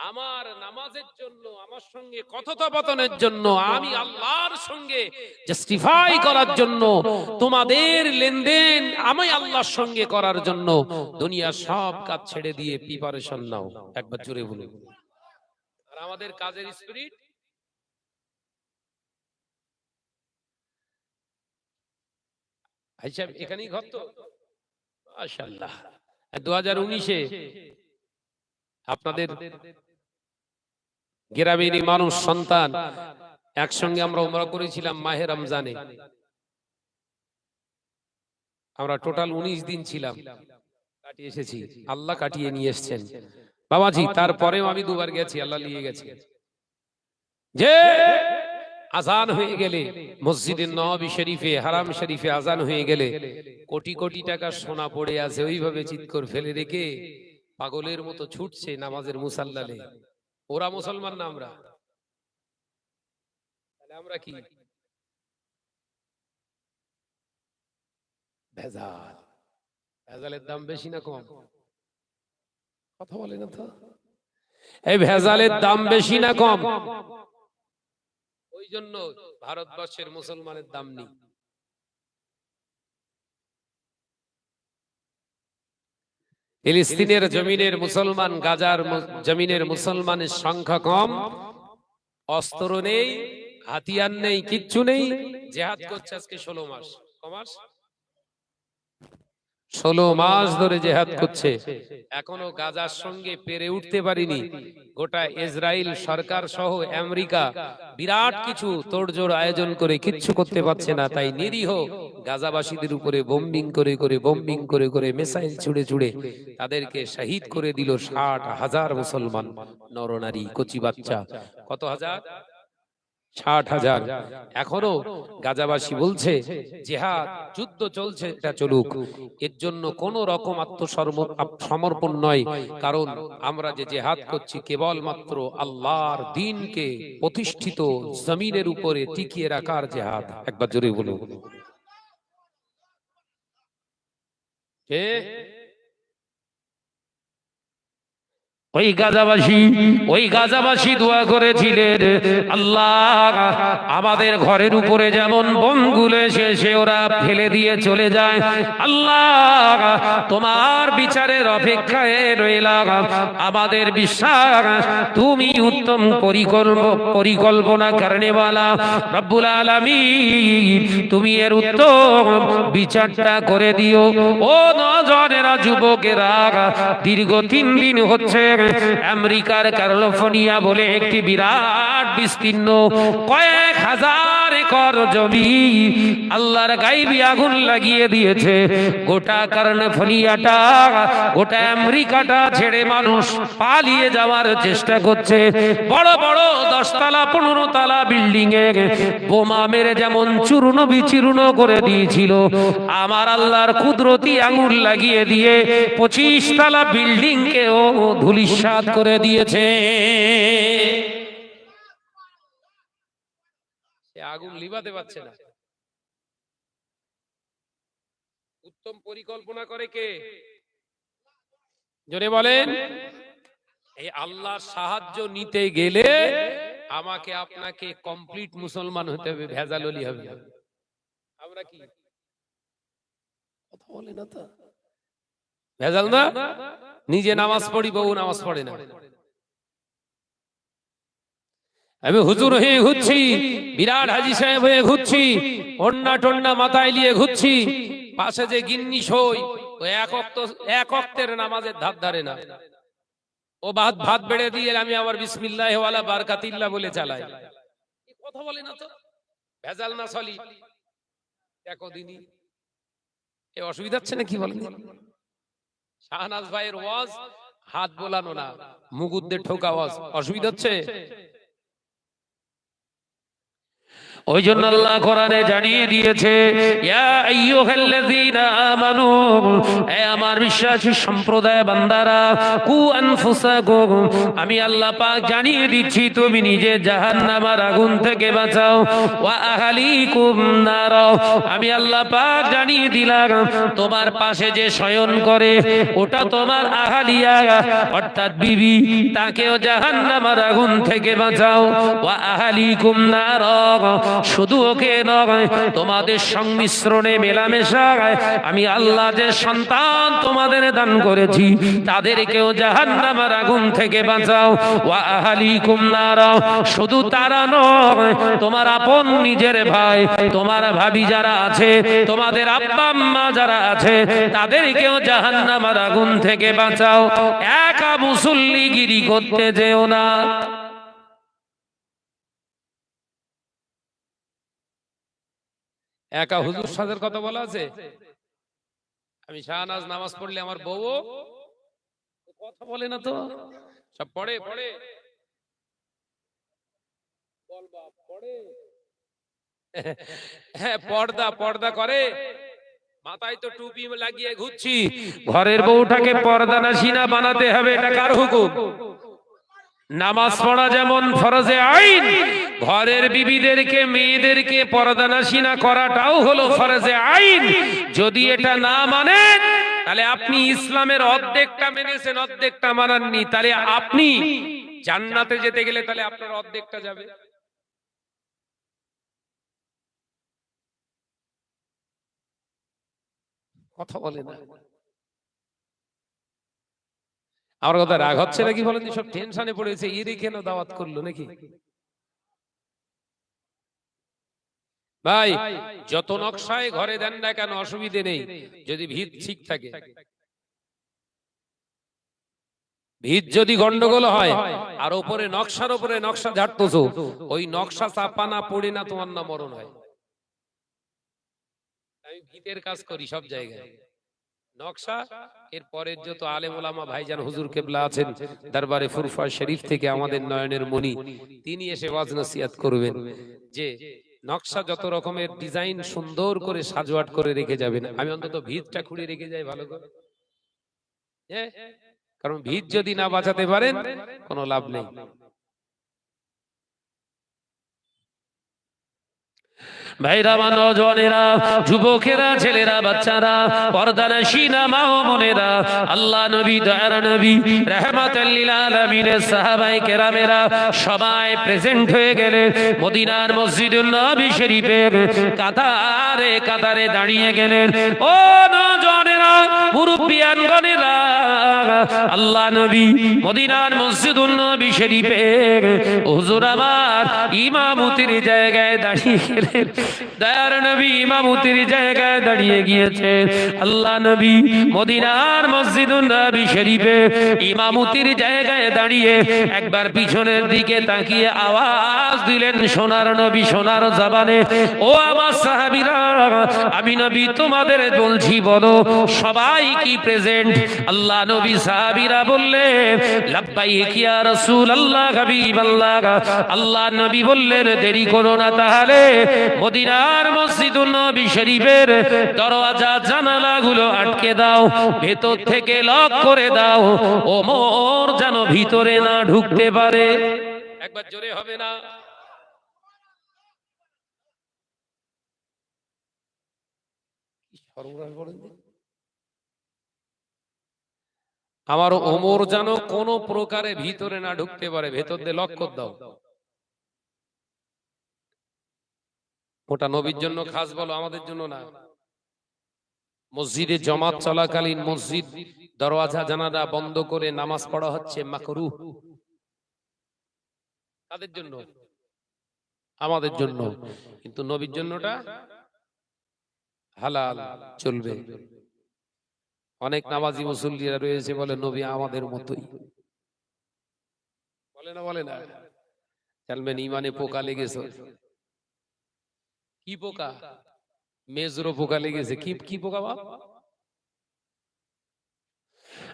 আমার নামাজের জন্য, আমার সঙ্গে কথোপকথনের জন্য, আমি আল্লাহর সঙ্গে জাস্টিফাই করার জন্য, তোমাদের লেনদেন আমি আল্লাহর সঙ্গে করার জন্য দুনিয়ার সব কাজ ছেড়ে দিয়ে প্রিপারেশন নাও। একবার জোরে বলুন। আর আমাদের কাজের স্পিরিট আচ্ছা এখানেই ঘর তো মাশাআল্লাহ। 2019-এ আপনাদের গ্রামেরই মানুষ সন্তান একসঙ্গে আমরা উমরা করেছিলাম মাহে রমজানে। আমরা টোটাল 19 দিন ছিলাম, কাটিয়ে এসেছি। আল্লাহ কাটিয়ে নিয়ে এসেছেন বাবাজি। তারপরেও আমি দুবার গেছি, আল্লাহ নিয়ে গেছে। যে আজান হয়ে গেলে মসজিদে নববী শরীফে, হারাম শরীফে আজান হয়ে গেলে কোটি কোটি টাকা সোনা পড়ে আছে, ওইভাবে চিৎকার ফেলে রেখে পাগলের মতো ছুটছে নামাজের মুসাল্লালে। ওরা মুসলমান না আমরা? তাহলে আমরা কি? ভেজাল। ভেজালের দাম বেশি না কম? কথা বলে না তো। এই ভেজালের দাম বেশি না কম? ওই জন্য ভারতবর্ষের মুসলমানের দাম নেই। ফিলিস্তিনের জমিনের মুসলমান, গাজার জমিনের মুসলমানের সংখ্যা কম, অস্ত্র নেই, হাতিয়ার নেই, কিচ্ছু নেই। জিহাদ করছে আজকে 16 মাস। কমাস 16 মাস ধরে জিহাদ করছে, এখনো গাজার সঙ্গে পেরে উঠতে পারিনি। গোটা ইসরায়েল সরকার সহ আমেরিকা বিরাট কিছু তোড়জোড় আয়োজন করে কিচ্ছু করতে পারছে না। তাই নিরীহ গাজাবাসীদের উপরে বোম্বিং করে করে মিসাইল ছুড়ে ছুড়ে তাদেরকে শহীদ করে দিল 60,000 মুসলমান, নরনারী, কচি বাচ্চা। কত হাজার? 60,000। এখনো গাজাবাসী বলছে জিহাদ, যুদ্ধ চলছে, এটা চলুক। এর জন্য কোন রকম আত্মসমর্পণ নয়, কারণ আমরা যে জিহাদ করছি কেবলমাত্র আল্লাহর দ্বীনকে প্রতিষ্ঠিত জমিনের উপরে টিকিয়ে রাখার জিহাদ। একবার জোরে বলুন। ওই গাজাবাসী দোয়া করেছিলেন, আল্লাহ আমাদের ঘরের উপরে যেমন বোমগুলো এসে ওরা ফেলে দিয়ে চলে যায়, আল্লাহ তোমার বিচারের অপেক্ষায় রইলাম। আমাদের বিশ্বাস তুমি উত্তম পরিকল্পনা করেনেওয়ালা রব্বুল আলামিন, তুমি এর উত্তম বিচারটা করে দিও। ও নওজওয়ানেরা, যুবকেরা, দীর্ঘ 3 দিন হচ্ছে আমেরিকার ক্যালিফোর্নিয়া বলে একটি বিরাট বিস্তীর্ণ কয়েক হাজার একর জমি আল্লাহর গায়বী আগুন লাগিয়ে দিয়েছে। গোটা ক্যালিফোর্নিয়াটা, গোটা আমেরিকাটা ছেড়ে মানুষ পালিয়ে যাওয়ার চেষ্টা করছে। বড় বড় 10 তলা 15 তলা বিল্ডিং এ বোমা মেরে যেমন চূর্ণ বিচূর্ণ করে দিয়েছিল, আমার আল্লাহর কুদরতি আগুন লাগিয়ে দিয়ে 25 তলা বিল্ডিং কেও ধূলিসাৎ করে দিয়েছে। সে আগুন লিভাতে পারছে না। উত্তম পরিকল্পনা করে কে? জোরে বলেন। এই আল্লাহর সাহায্য নিতে গেলে আমাকে আপনাকে কমপ্লিট মুসলমান হতে হবে, ভেজাল ওলি হবে। আমরা কি কথা বলে না তো? ভেজাল না, নিজে নামাজ পড়ি, বউ নামাজ পড়ে না। আমি হুজুর হয়ে ঘুরছি, বিরাট হাজি সাহেব হয়ে ঘুরছি, ওন্না টন্না মাথায় নিয়ে ঘুরছি, পাশে যে গিন্নি সই ও এক ওয়াক্তের নামাজের ধার ধারে না। ও ভাত বেড়ে দিয়ে আমি আবার বিসমিল্লাহ ওয়ালা বারাকাতিল্লাহ বলে চালাই। কথা বলে না তো? ভেজাল না চলি একদিনই এ অসুবিধা হচ্ছে না কি বলেন? শাহনাজ ভাইয়ের ওয়াজ হাত বোলানো না, মুগুদ্দের ঠোকা ওয়াজ, অসুবিধা হচ্ছে? ওই জন্য আল্লাহ কোরআনে জানিয়ে দিয়েছে, ইয়া আইয়ুহাল্লাযীনা আমানু, হে আমার বিশ্বাসী সম্প্রদায় বান্দারা, কু আনফুসাকুম, আমি আল্লাহ পাক জানিয়ে দিচ্ছি তুমি নিজে জাহান্নামের আগুন থেকে বাঁচাও, ওয়া আহলিকুম নার, আমি আল্লাহ পাক জানিয়ে দিলাম তোমার পাশে যে শয়ন করে ওটা তোমার আহলিয়া অর্থাৎ বিবি, তাকেও জাহান্নামের আগুন থেকে বাঁচাও, ওয়া আহলিকুম নার, শুধু ওকে নয় তোমাদের সংমিশ্রণে মেলামেশায় আমি আল্লাহ যে সন্তান তোমাদের দান করেছি তাদেরকেও জাহান্নামের আগুন থেকে বাঁচাও, ওয়া আহলিকুম নার, শুধু তারা নয় তোমার আপন নিজের ভাই তোমার ভাবি যারা আছে, তোমাদের আব্বা আম্মা যারা আছে তাদেরকেও জাহান্নামের আগুন থেকে বাঁচাও। একা মুসল্লিগিরি করতে যেও না। একা হুজুর সাজের কথা বলা আছে? আমি শাহনাজ নামাজ পড়লে আমার বউ কথা বলে না তো? সব পড়ে পড়ে হ্যাঁ, পর্দা করে, মাথায় তো টুপি লাগিয়ে ঘুরছি। ঘরের বউটাকে পর্দানাশিনা বানাতে হবে, এটা কার হুকুম? নামাজ পড়া যেমন ফরজে আইন, ঘরের বিবিদেরকে মেয়েদেরকে পর্দানাশিনা করাটাও হলো ফরজে আইন। যদি এটা না মানেন তাহলে আপনি ইসলামের অর্ধেকটা মেনেছেন, অর্ধেকটা মানাননি, তাহলে আপনি জান্নাতে যেতে গেলে তাহলে আপনার অর্ধেকটা যাবে। কথা বলে না। আমার কথা রাগ হচ্ছে নাকি বলেন? সব টেনশনে পড়েছে, এরই কেন দাওয়াত করলো নাকি? ভাই যত নকশায় ঘরে দেন না কেন অসুবিধে নেই, যদি ভিত ঠিক থাকে। ভিত যদি গন্ডগোল হয় আর উপরে নকশার উপরে নকশা ঝাড়তেছো, ওই নকশা চাপা না পড়ে না তোমার না মরণ হয়। আমি ভিতের কাজ করি সব জায়গায়, নকশা এর পরের যত আলেম ওলামা ভাইজান হুজুর কেবলা আছেন দরবারে ফুরফা শরীফ থেকে আমাদের নয়নের মনি, তিনি এসে ওয়াজ নসিহত করবেন যে নকশা যত রকমের ডিজাইন সুন্দর করে সাজওয়াট করে রেখে যাবেন। আমি অন্তত ভিতটা খুঁড়ে রেখে যাই ভালো করে, কারণ ভিত যদি না বাঁচাতে পারেন কোনো লাভ নেই। ভাইরা, নওজওয়ানেরা, যুবকেরা, ছেলেরা, বাচ্চারা, পর্দানশীনা মা ও বোনেরা, আল্লাহ নবী দয়ার নবী রাহমাতাল লিল আলামিনের সাহাবায়ে কেরামেরা সবাই প্রেজেন্ট হয়ে গেলেন। মদিনার মসজিদুন নবী শরীফের কাতারে কাতারে দাঁড়িয়ে গেলেন। ও নওজওয়ানেরা, মুরব্বিয়ানগণেরা, আল্লাহ নবী মদিনার মসজিদুন নবী শরীফের হুজুর আমার ইমামতির জায়গায় দাঁড়িয়ে গেলেন। দয়ার নবী ইমামতির জায়গায় দাঁড়িয়ে গিয়েছে। আল্লাহ নবী মদিনার মসজিদুন নবী শরীফে ইমামতির জায়গায় দাঁড়িয়ে একবার পিছনের দিকে তাকিয়ে আওয়াজ দিলেন সোনার নবী সোনার জবানে, ও আমার সাহাবীরা, আমি নবী তোমাদের বলছি বলো সবাই কি প্রেজেন্ট? আল্লাহ নবী সাহাবীরা বললেন লাব্বাইক ইয়া রাসূলুল্লাহ হাবিবাল্লাহ। আল্লাহ নবী বললেন দেরি করো না, তাহলে মদিনার মসজিদুন নবী শরীফের দরওয়াজা জানালাগুলো আটকে দাও, ভেতর থেকে লক করে দাও, ওমর যেন ভিতরে না ঢুকতে পারে। একবার জোরে হবে না? আমার ওমর যেন কোন প্রকারে ভিতরে না ঢুকতে পারে, ভেতর দিয়ে লক করে দাও। ওটা নবীর জন্য খাস বলো, আমাদের জন্য না। মসজিদে জমাত চলাকালীন মসজিদ দরওয়াজা জানালা বন্ধ করে নামাজ পড়া হচ্ছে মাকরুহ। তাদের জন্য, আমাদের জন্য, কিন্তু নবীর জন্যটা হালাল, চলবে। অনেক নামাজি মুসল্লিরা রয়েছে বলে নবী আমাদের মতোই, বলে না বলে না। জানবেন ইমানে পোকা লেগেছে। কি পোকা? মেজরো পোকা লেগেছে। কি পোকা বাপ?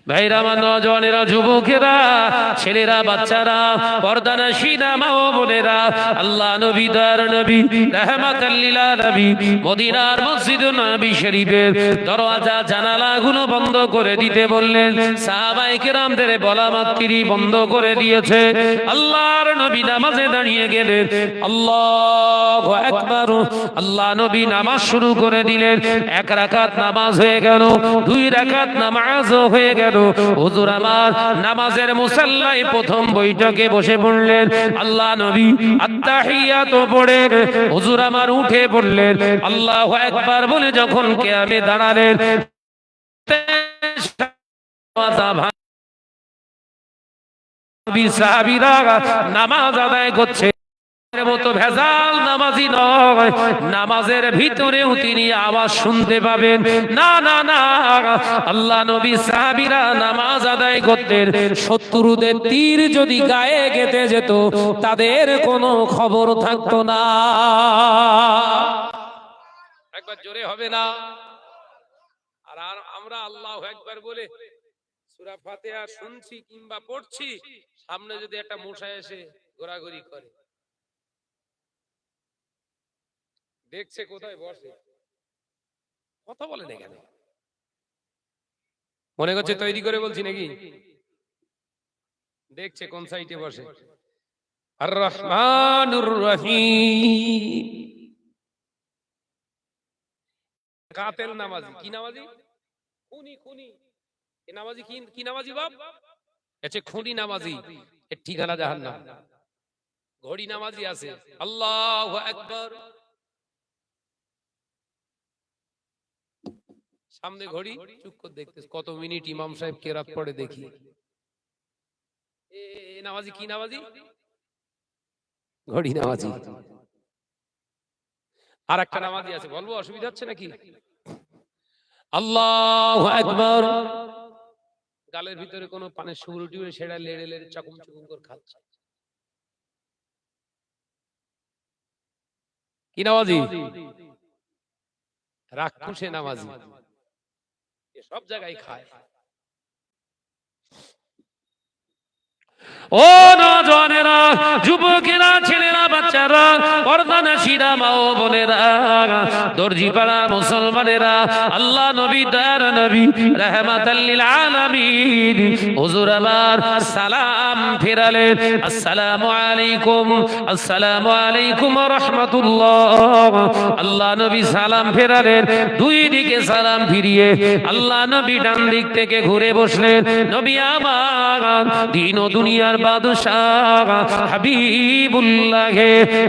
ভাইরা, আমার নওজওয়ানেরা, যুবকেরা, ছেলেরা, বাচ্চারা, পর্দানশীনা মা ও বোনেরা, আল্লাহ নবী দয়ার নবী রাহমাতাল লিল আলামিন মদিনার মসজিদ নবী শরীফের দরওয়াজা জানালাগুলো বন্ধ করে দিতে বললেন। সাহাবায়ে কেরামদের বলা মাত্রই বন্ধ করে দিয়েছে। আল্লাহর নবী নামাজে দাঁড়িয়ে গেলেন। আল্লাহু আকবার। আল্লাহ নবী নামাজ শুরু করে দিলেন। এক রাকাত নামাজ হয়ে গেল, দুই রাকাত নামাজও হয়ে গেল। হুজুর আমার নামাজের মুসাল্লায় প্রথম বৈঠকে বসে পড়লেন। আল্লাহ নবী আত্তাহিয়াত পড়ে হুজুর আমার উঠে পড়লেন। আল্লাহু আকবার বলে যখন কিয়ামে দাঁড়ালেন, সাহাবীরা নামাজ আদায় করছে। মতো ভেজাল নামাজি নয়, নামাজের ভিতরেও তিনি আওয়াজ শুনতে পাবেন। না না না, আল্লাহ নবী সাহাবীরা নামাজ আদায় করতেন। শত্রুদের তীর যদি গায়ে গেঁথে যেত, তাদের কোনো খবর থাকতো না। একবার জোরে হবে না? আর আমরা আল্লাহু আকবার বলে সূরা ফাতিহা শুনছি কিংবা পড়ছি, সামনে যদি একটা মশা এসে ঘোরাঘুরি করে, দেখছে কোথায় বসে, কথা বলে না কেন? মনে করছে তৈরি করে বলছি নাকি? দেখছে কোন সাইডে বসে। আর রহমানুর রহিম। কাতেল নামাজি। কি নামাজি? খুনি। খুনি এ নামাজি কি নামাজি বাপ? আচ্ছা, খুনি নামাজি, এর ঠিকানা জাহান্নাম। ঘড়ি নামাজি আছে। আল্লাহু আকবার। সামনে ঘড়ি, চুপ করে দেখতেছ কত মিনিট ইমাম সাহেব কেরাত পড়ে দেখি। এ নামাজি কি নামাজি? ঘড়ি নামাজি। আর একটা নামাজি আছে, বলবো অসুবিধা হচ্ছে নাকি? আল্লাহু আকবার। গালের ভিতরে কোনো পানের সুরুটি সেটা লেড়ে লেড়ে চকম চকম করে খাচ্ছে। কি নামাজি? রাক্ষসে নামাজি। সব জায়গায় খায়। ও নওজওয়ানেরা, যুবকেরা, ছেলেরা, বাচ্চারা, পর্দানশীরা মা ও বোনেরা, দর্জিপাড়া মুসলমানেরা, আল্লাহ নবী দয়ার নবী রাহমাতাল লিল আলামিন হুজুর আমার সালাম ফেরালেন। আসসালামু আলাইকুম, আসসালামু আলাইকুম ওয়া রাহমাতুল্লাহ। আল্লাহ নবী সালাম ফেরালেন। দুই দিকে সালাম ফিরিয়ে আল্লাহ নবী ডান দিক থেকে ঘুরে বসলেন। নবী আমার দিন ও দুনিয়ার বাদশাহ হাবিবুল্লাহ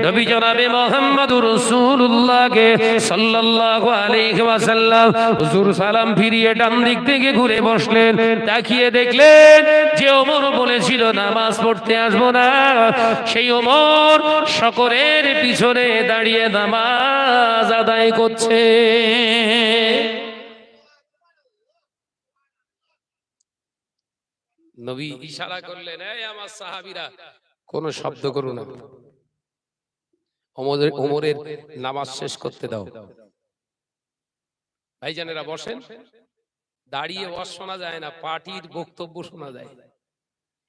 নবী জনাবে মুহাম্মদুর রাসূলুল্লাহ সাল্লাল্লাহু আলাইহি ওয়াসাল্লাম হুজুর সালাম ফিরিয়ে ডান দিক থেকে ঘুরে বসলেন। তাকিয়ে দেখলেন যে ওমর বলেছিল নামাজ পড়তে আসবো না, সেই ওমর শকরের পিছনে দাঁড়িয়ে নামাজ আদায় করছে। নবী ইশারা করলেন, এই আমার সাহাবীরা কোন শব্দ করো না, ওমরের নামাজ শেষ করতে দাও। ভাইজানেরা বসেন। দাঁড়িয়ে ওয়াজ শোনা যায় না, পার্টির বক্তব্য শোনা যায়।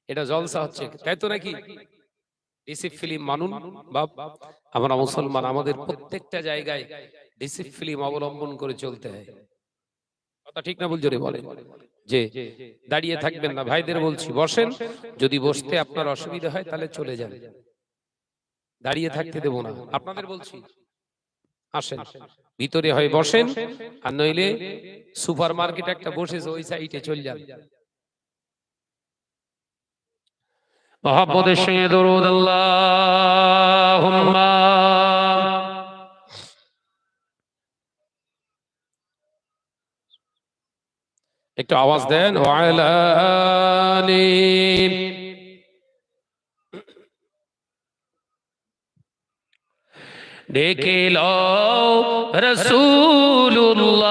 এটা জলসা হচ্ছে, তাই তো নাকি? ডিসিপ্লিন মানুন বাপ। আমরা মুসলমান, আমাদের প্রত্যেকটা জায়গায় ডিসিপ্লিন অবলম্বন করে চলতে হয়। কথা ঠিক না ভুল জোরে বলেন? যে দাঁড়িয়ে থাকবেন না। ভাইদের বলছি বসেন। যদি বসতে আপনার অসুবিধা হয় তাহলে চলে যান, দাঁড়িয়ে থাকতে দেব না। আপনাদের বলছি আসেন ভিতরে হয় বসেন, আর নইলে সুপার মার্কেট একটা বসেছে ওই সাইডে চলে যান। মহব্বতের সঙ্গে দরুদ আল্লাহুম্মা একটু আওয়াজ দেন ওয়া আলা আলি। ডেকে লও রাসূলুল্লাহ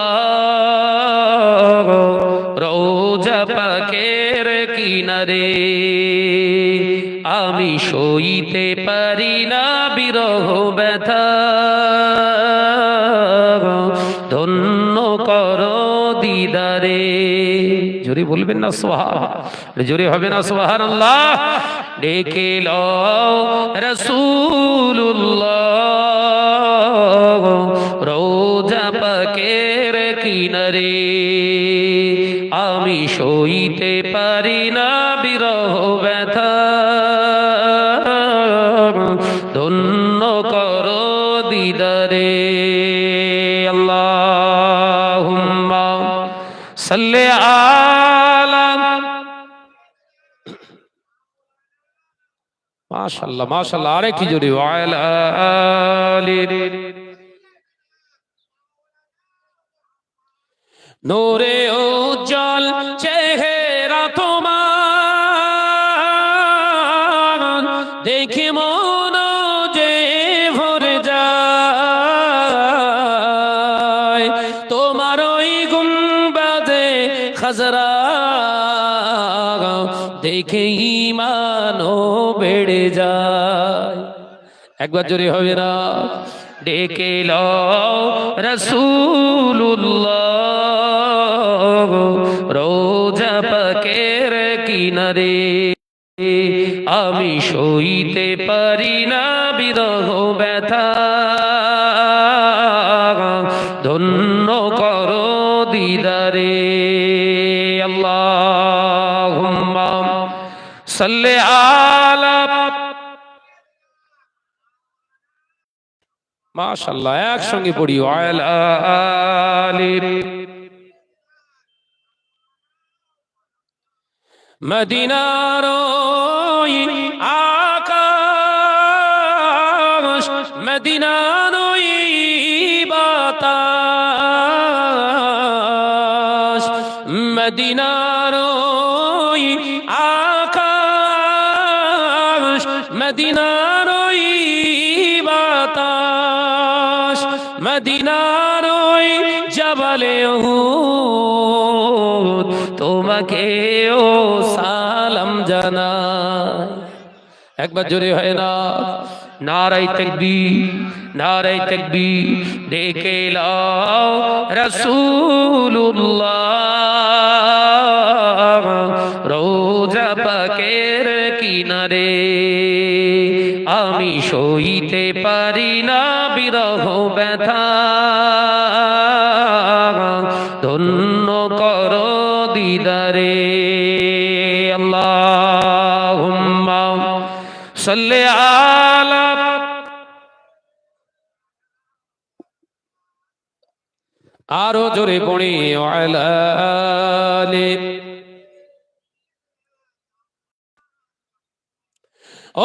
রওজা পাকের কিনারে, আমি সইতে পারি না বিরহ ব্যথা, ধন্য করো দিদারে। জোরে বলবেন না সুবহান, জোরে হবে না সুবহানাল্লাহ। ডেকে লও রাসূলুল্লাহ রওজা পাকের কিনারে, আমি সইতে পারি না বিরহ ব্যথা, ধন্য করো দিদারে। আল্লাহুম্মা সাল্লি আলা। মাশাআল্লাহ মাশাআল্লাহ, আরে কি জোরে ওয়া আলা আলি। নূরে উজ্জ্বল চেহারা তোমার, দেখে মন যে ভরে যায়, তোমার ওই গুম্বাদে খাজরা দেখে ঈমানও বেড়ে যায়। একবার জোরে হবে না? ডেকে লও রাসূলুল্লাহ রওজা পাকের কিনারে, আমি সইতে পারি না বিরহ ব্যথা, ধন্য করো দিদারে। আল্লাহুম্মা সাল্লি আলা। মাশাআল্লাহ, একসঙ্গে পড়ি ওয়া আলা আলি। মদিনার ওই আকাশ, মদিনার ওই বাতাস, মদিনার ওই আকাশ, মদিনার ওই বাতাস, মদিনার ওই জবালে উহুদ, তোমাকে ও সালাম জানাই। একবার জোরে হয় না? নারায়ে তাকবীর, নারায়ে তাকবীর। ডেকে লও রাসূলুল্লাহ রওজা পাকের কিনারে, আমি সইতে পারি না বিরহ ব্যথা, ধন্য করো দিদারে। আল্লাহুম্মা সাল্লি আলা। আরো জোরে পড়ি ওয়া আলা আলি।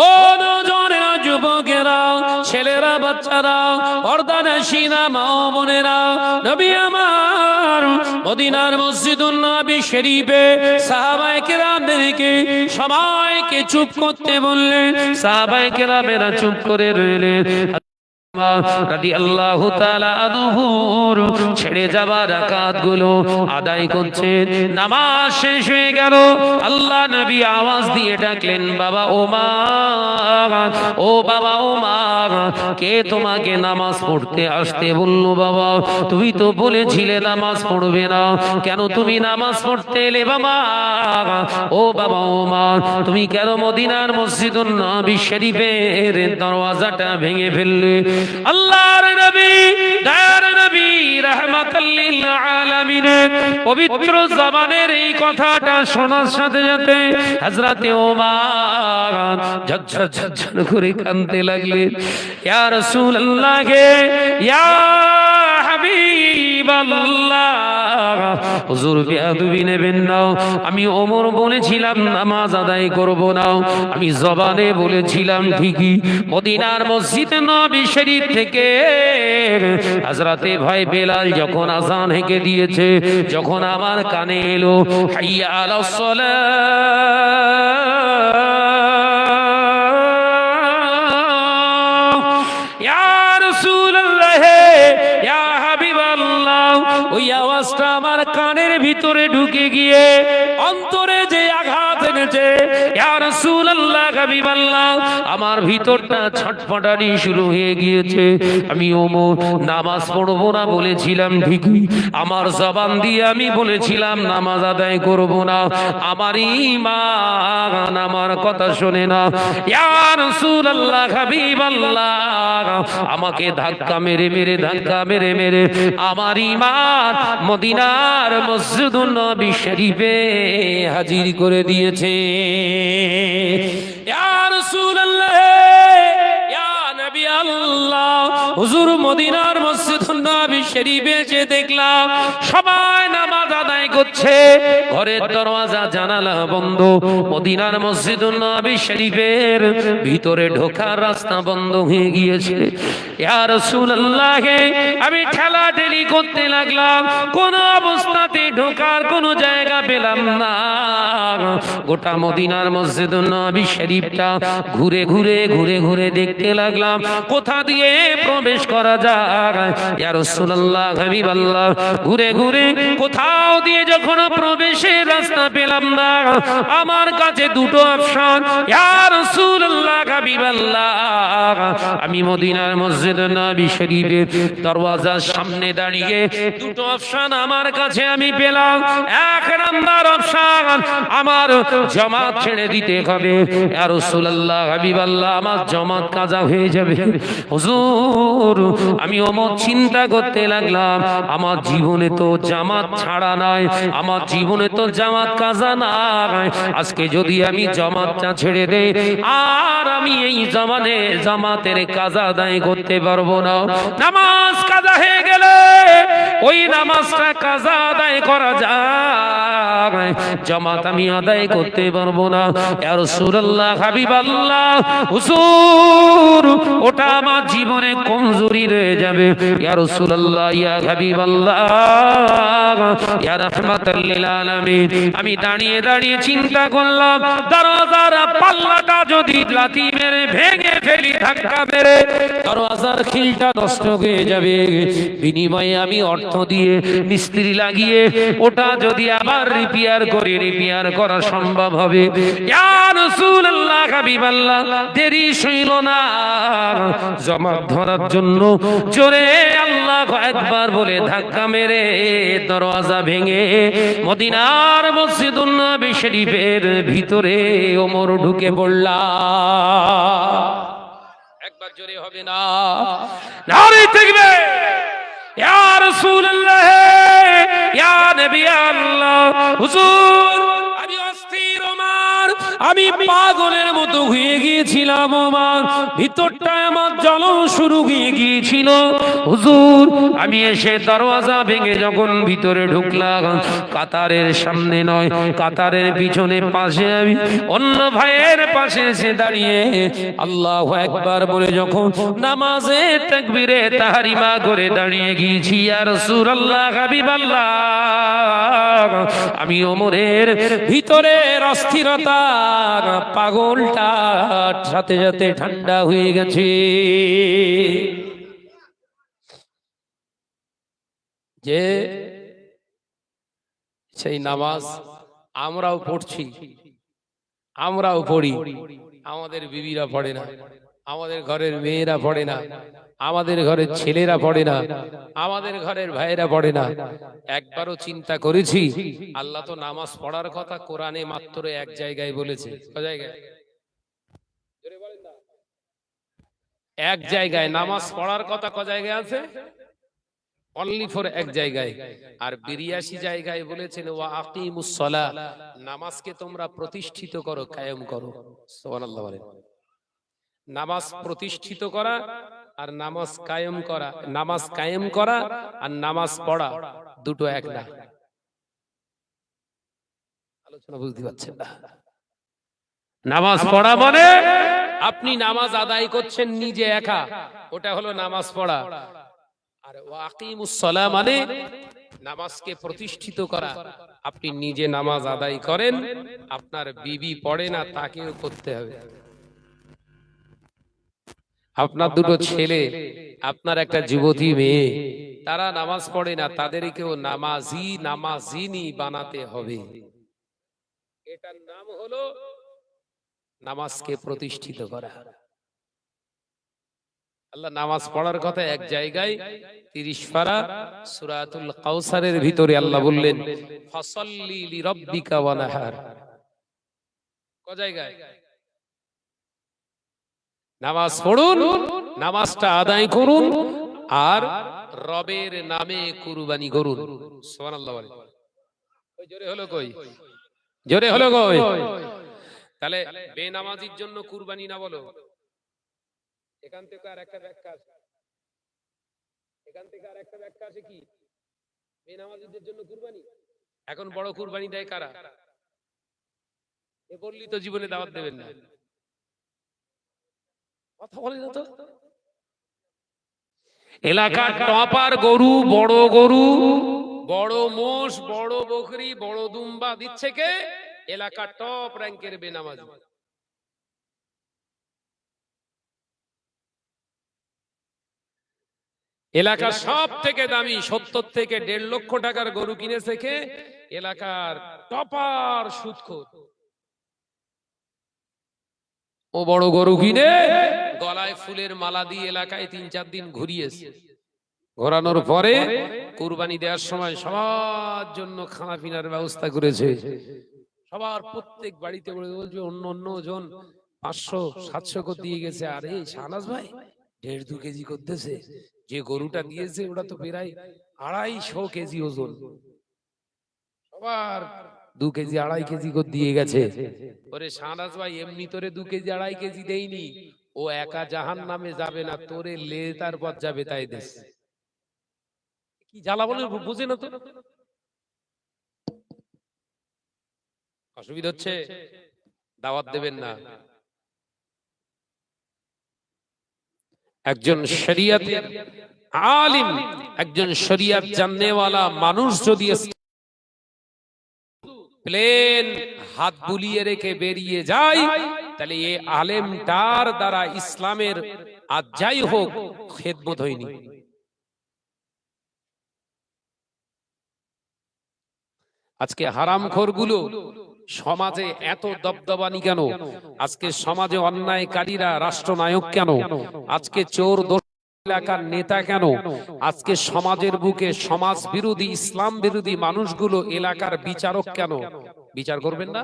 ও নজরেরা, যুবকেরা, ছেলেরা, বাচ্চারা, পর্দানশীনা মা ও বোনেরা, নবী আমার মদিনার মসজিদুন নবী শরীফে সাহাবায়ে কেরামদেরকে সবাইকে চুপ করতে বললেন। সাহাবায়ে কেরামেরা চুপ করে রইলেন। রাদিয়াল্লাহু তাআলা আনহুর ছেড়ে যাওয়া রাকাতগুলো আদায় করছেন। নামাজ শেষ হয়ে গেল। আল্লাহ নবী আওয়াজ দিয়ে ডাকলেন, বাবা ওমর, ও বাবা ওমর, কে তোমাকে নামাজ পড়তে আসতে বললো? বাবা তুমি তো বলেছিলে নামাজ পড়বে না, কেন তুমি নামাজ পড়তে এলে? বাবা ও বাবা ওমর, তুমি কেন মদিনার মসজিদুন নবী শরীফের দরওয়াজাটা ভেঙে ফেললে? আল্লাহর নবী, দয়ার নবী, রাহমাতাল লিল আলামিন জমিনে পবিত্র জবানের এই কথাটা শোনার সাথে সাথে হযরতে ওমর ঝরঝর ঝরঝর করে কাঁদতে লাগলেন। ইয়া রাসূলুল্লাহ গে, ইয়া হাবিবাল্লাহ, হুজুর বেয়াদবি নেবেন না। আমি ওমর বলেছিলাম নামাজ আদায় করব না, আমি জবানে বলেছিলাম ঠিকই। মদিনার মসজিদ নববী শরীফ থেকে হযরতে ভাই বেলাল যখন আযান হেঁকে দিয়েছে, যখন আমার কানে এলো হাইয়া আলাস সালাহ, ইয়া রাসূলুল্লাহ, ইয়া হাবিবাল্লাহ, ওই আওয়াজটা আমার কানের ভিতরে ঢুকে গিয়ে অন্তরে যে আঘাত এনেছে, ইয়া রাসূলুল্লাহ, হাবিবাল্লাহ, আমার ভিতরটা ছটফটানি শুরু হয়ে গিয়েছে। আমি ওমর নামাজ পড়বো না বলেছিলাম ঠিকই, আমার জবান দিয়ে আমি বলেছিলাম নামাজ আদায় করব না, আমার ঈমান আমার কথা শোনে না। ইয়া রাসূলুল্লাহ, হাবিবাল্লাহ, আমাকে ধাক্কা মেরে মেরে ধাক্কা মেরে মেরে আমার ঈমান মদিনার মসজিদুন নববী শরীফে হাজির করে দিয়েছে। ইয়া রাসূলুল্লাহ, ইয়া নবী আল্লাহ, হুজুর মদিনার মসজিদুন নববী শরীফে যে দেখলাম সবাই নামাজ আদায় করছে, ঘরের দরওয়াজা জানালা বন্ধ, মদিনার মসজিদুন নববী শরীফের ভিতরে ঢোকার রাস্তা বন্ধ হয়ে গিয়েছে। ইয়া রাসূলুল্লাহ, আমি ঠেলাঠেলি করতে লাগলাম, কোন অবস্থাতে ঢোকার কোন জায়গা পেলাম না। গোটা মদিনার মসজিদুন নববী শরীফটা ঘুরে ঘুরে ঘুরে ঘুরে দেখতে লাগলাম কোথা দিয়ে প্রবেশ করা যায়। ইয়া রাসূলুল্লাহ, হাবিবাল্লাহ, ঘুরে ঘুরে কোথাও দিয়ে যখন প্রবেশের রাস্তা পেলাম না, আমার কাছে দুটো অপশন। ইয়া রাসূলুল্লাহ, হাবিবাল্লাহ, আমি মদিনার মসজিদুন নববী শরীফের দরওয়াজার সামনে দাঁড়িয়ে দুটো অপশন আমার কাছে আমি পেলাম। এক নাম্বার অপশন, আমার জামাত ছেড়ে দিতে হবে। ইয়া রাসূলুল্লাহ, হাবিবাল্লাহ, আমার জামাত কাজা হয়ে যাবে। হুজুর, আমি ওমর চিন্তা করতে লাগলাম, আমার জীবনে তো জামাত ছাড়া নাই, আমার জীবনে তো জামাত কাজা নাই। আজকে যদি আমি জামাতটা ছেড়ে দেই আর আমি এই জমানে জামাতের কাজা আদায় করতে পারবো না। নামাজ কাজা হয়ে গেলে ওই নামাজটা কাজা আদায় করা যায়, জামাত আমি আদায় করতে পারবো না। ইয়া রাসূলুল্লাহ, হাবিবাল্লাহ, হুজুর, ওটা আমার জীবনে কমজোরি রয়ে যাবে। ইয়া রাসূলুল্লাহ, ইয়া হাবিবাল্লাহ, ইয়া রাহমাতাল লিল আলামিন, আমি দাঁড়িয়ে দাঁড়িয়ে চিন্তা করলাম দরওয়াজার পাল্লাটা যদি লাথি মেরে ভেঙে ফেলি, ধাক্কা মেরে দরওয়াজার খিলটা নষ্ট হয়ে যাবে, বিনিময়ে আমি অর্থ দিয়ে মিস্ত্রি লাগিয়ে ওটা যদি আবার রিপেয়ার করি, রিপেয়ার করা সম্ভব হবে। ইয়া রাসূলুল্লাহ, হাবিবাল্লাহ, দেরি সইল না, জামাত ধরার জন্য জোরে আল্লাহু আকবার বলে ধাক্কা মেরে দরওয়াজা ভেঙে মদিনার মসজিদুন নববী শরীফের ভিতরে ওমর ঢুকে পড়লাম। একবার জোরে হবে না? নারে তাকবীর! ইয়া রাসূলুল্লাহ, ইয়া নবী আল্লাহ, হুজুর, আমি অস্থির ওমর, আমি পাগলের মতো হয়ে গিয়েছিলাম ওমর, ভিতরটা আমার জ্বলন শুরু হয়ে গিয়েছিল। হুজুর, আমি এসে দরওয়াজা ভেঙে যখন ভিতরে ঢুকলাম, কাতারের সামনে নয়, কাতারের পিছনে পাশে আমি অন্য ভাইয়ের পাশে এসে দাঁড়িয়ে আল্লাহু আকবার বলে যখন নামাজে তাকবীরে তাহরিমা করে দাঁড়িয়ে গিয়েছি। ইয়া রাসূলুল্লাহ, হাবিবাল্লাহ, আমি ওমরের ভিতরের অস্থিরতা পাগলটা সাথে সাথে ঠান্ডা হয়ে গেছে। যে সেই নামাজ আমরাও পড়ছি, আমরাও পড়ি, আমাদের বিবিরা পড়ে না, আমাদের ঘরের মেয়েরা পড়ে না, আমাদের ঘরের ছেলেরা পড়ে না, আমাদের ঘরের ভাইয়েরা পড়ে না। একবারও চিন্তা করেছি আল্লাহ তো নামাজ পড়ার কথা কোরআনে মাত্র এক জায়গায় বলেছে। কোন জায়গায়? এক জায়গায় নামাজ পড়ার কথা ক জায়গায় আছে? অনলি ফর এক জায়গায়। আর 82 জায়গায় বলেছেন ওয়া আকিমুস সালাহ, নামাজকে তোমরা প্রতিষ্ঠিত করো, কায়েম করো। সুবহানাল্লাহ বলেন। নামাজ প্রতিষ্ঠিত করা আর নামাজ কায়েম করা, নামাজ কায়েম করা আর নামাজ পড়া দুটো এক না। আলোচনা বুঝতে পারছেন না? নামাজ পড়া মানে আপনি নামাজ আদায় করছেন নিজে একা, ওটা হলো নামাজ পড়া। আর ওয়াকিমুস সালাহ মানে নামাজকে প্রতিষ্ঠিত করা, আপনি নিজে নামাজ আদায় করেন, আপনার বিবি পড়ে না তাকেও করতে হবে। আপনার দুটো ছেলে, আপনার একটা যুবতী মেয়ে, তারা নামাজ পড়ে না, তাদেরকেও নামাজি নামাজিনী বানাতে হবে। এটার নাম হলো নামাজকে প্রতিষ্ঠিত করা। আল্লাহ নামাজ পড়ার কথা এক জায়গায় 30 পারা সূরাতুল কাউসারের ভিতরে আল্লাহ বললেন ফাসাল্লি লিরাব্বিকা ওয়ানহার। ক জায়গায়? নামাজ পড়ুন, নামাজটা আদায় করুন আর রবের নামে কুরবানি করুন। সুবহানাল্লাহ বলেন। ওই জোরে হলো কই? জোরে হলো কই? তাহলে বেনামাজির জন্য কুরবানি না বলো? এখান থেকে আর একটা ব্যাখ্যা আছে, এখান থেকে আর একটা ব্যাখ্যা আছে কি? বেনামাজিদের জন্য কুরবানি। এখন বড় কুরবানি দেয় কারা? এ বললি তো জীবনে দাওয়াত দেবেন না, কথা বলে না তো। এলাকার টপার গরু, বড় মোষ, বড় বকরি, বড় দুম্বা দিচ্ছে কে? এলাকার টপ র‍্যাঙ্কের বেনামাজি। এলাকার সব থেকে দামি 70 থেকে 1.5 লক্ষ টাকার গরু কিনেছে কে? এলাকার টপার সুদখোর। ও বড় গরু কিনে গলায় ফুলের মালা দিয়ে এলাকায় 3-4 দিন ঘুরিয়েছে। ঘোরানোর পরে কুরবানি দেওয়ার সময় সবার জন্য খানা পিনার ব্যবস্থা করেছে। সবার প্রত্যেক বাড়িতে বলছে অন্য জন 500-700 করে দিয়ে গেছে। আরে শাহনাজ ভাই 1.5-2 কেজি করতেছে, যে গরুটা দিয়েছে ওটা তো প্রায় 250 কেজি ওজন। সবার 2 কেজি 2.5 কেজি করে দিয়ে গেছে। ওরে শাহনাজ ভাই এমনি তোরে 2 কেজি 2.5 কেজি দেইনি, ও একা জাহান্নামে যাবে না, তোরে লে তার পথ যাবে তাই দেশ। কি জ্বালা বলে বুঝে না তো? অসুবিধা হচ্ছে, দাওয়াত দেবেন না। একজন শরিয়তের আলিম, একজন শরিয়ত জাননেওয়ালা মানুষ যদি প্লেন হাত বুলিয়ে রেখে বেরিয়ে যায়, তাহলে এই আলেমটার দ্বারা ইসলামের আজ যাই হোক খেদমত হয়নি। আজকে হারামখোরগুলো সমাজে এত দবদবানি কেন? আজকে সমাজে অন্যায়কারীরা রাষ্ট্রনায়ক কেন? আজকে চোর এলাকার নেতা কেন? আজকে সমাজের বুকে সমাজ বিরোধী, ইসলাম বিরোধী মানুষগুলো এলাকার বিচারক কেন? বিচার করবেন না?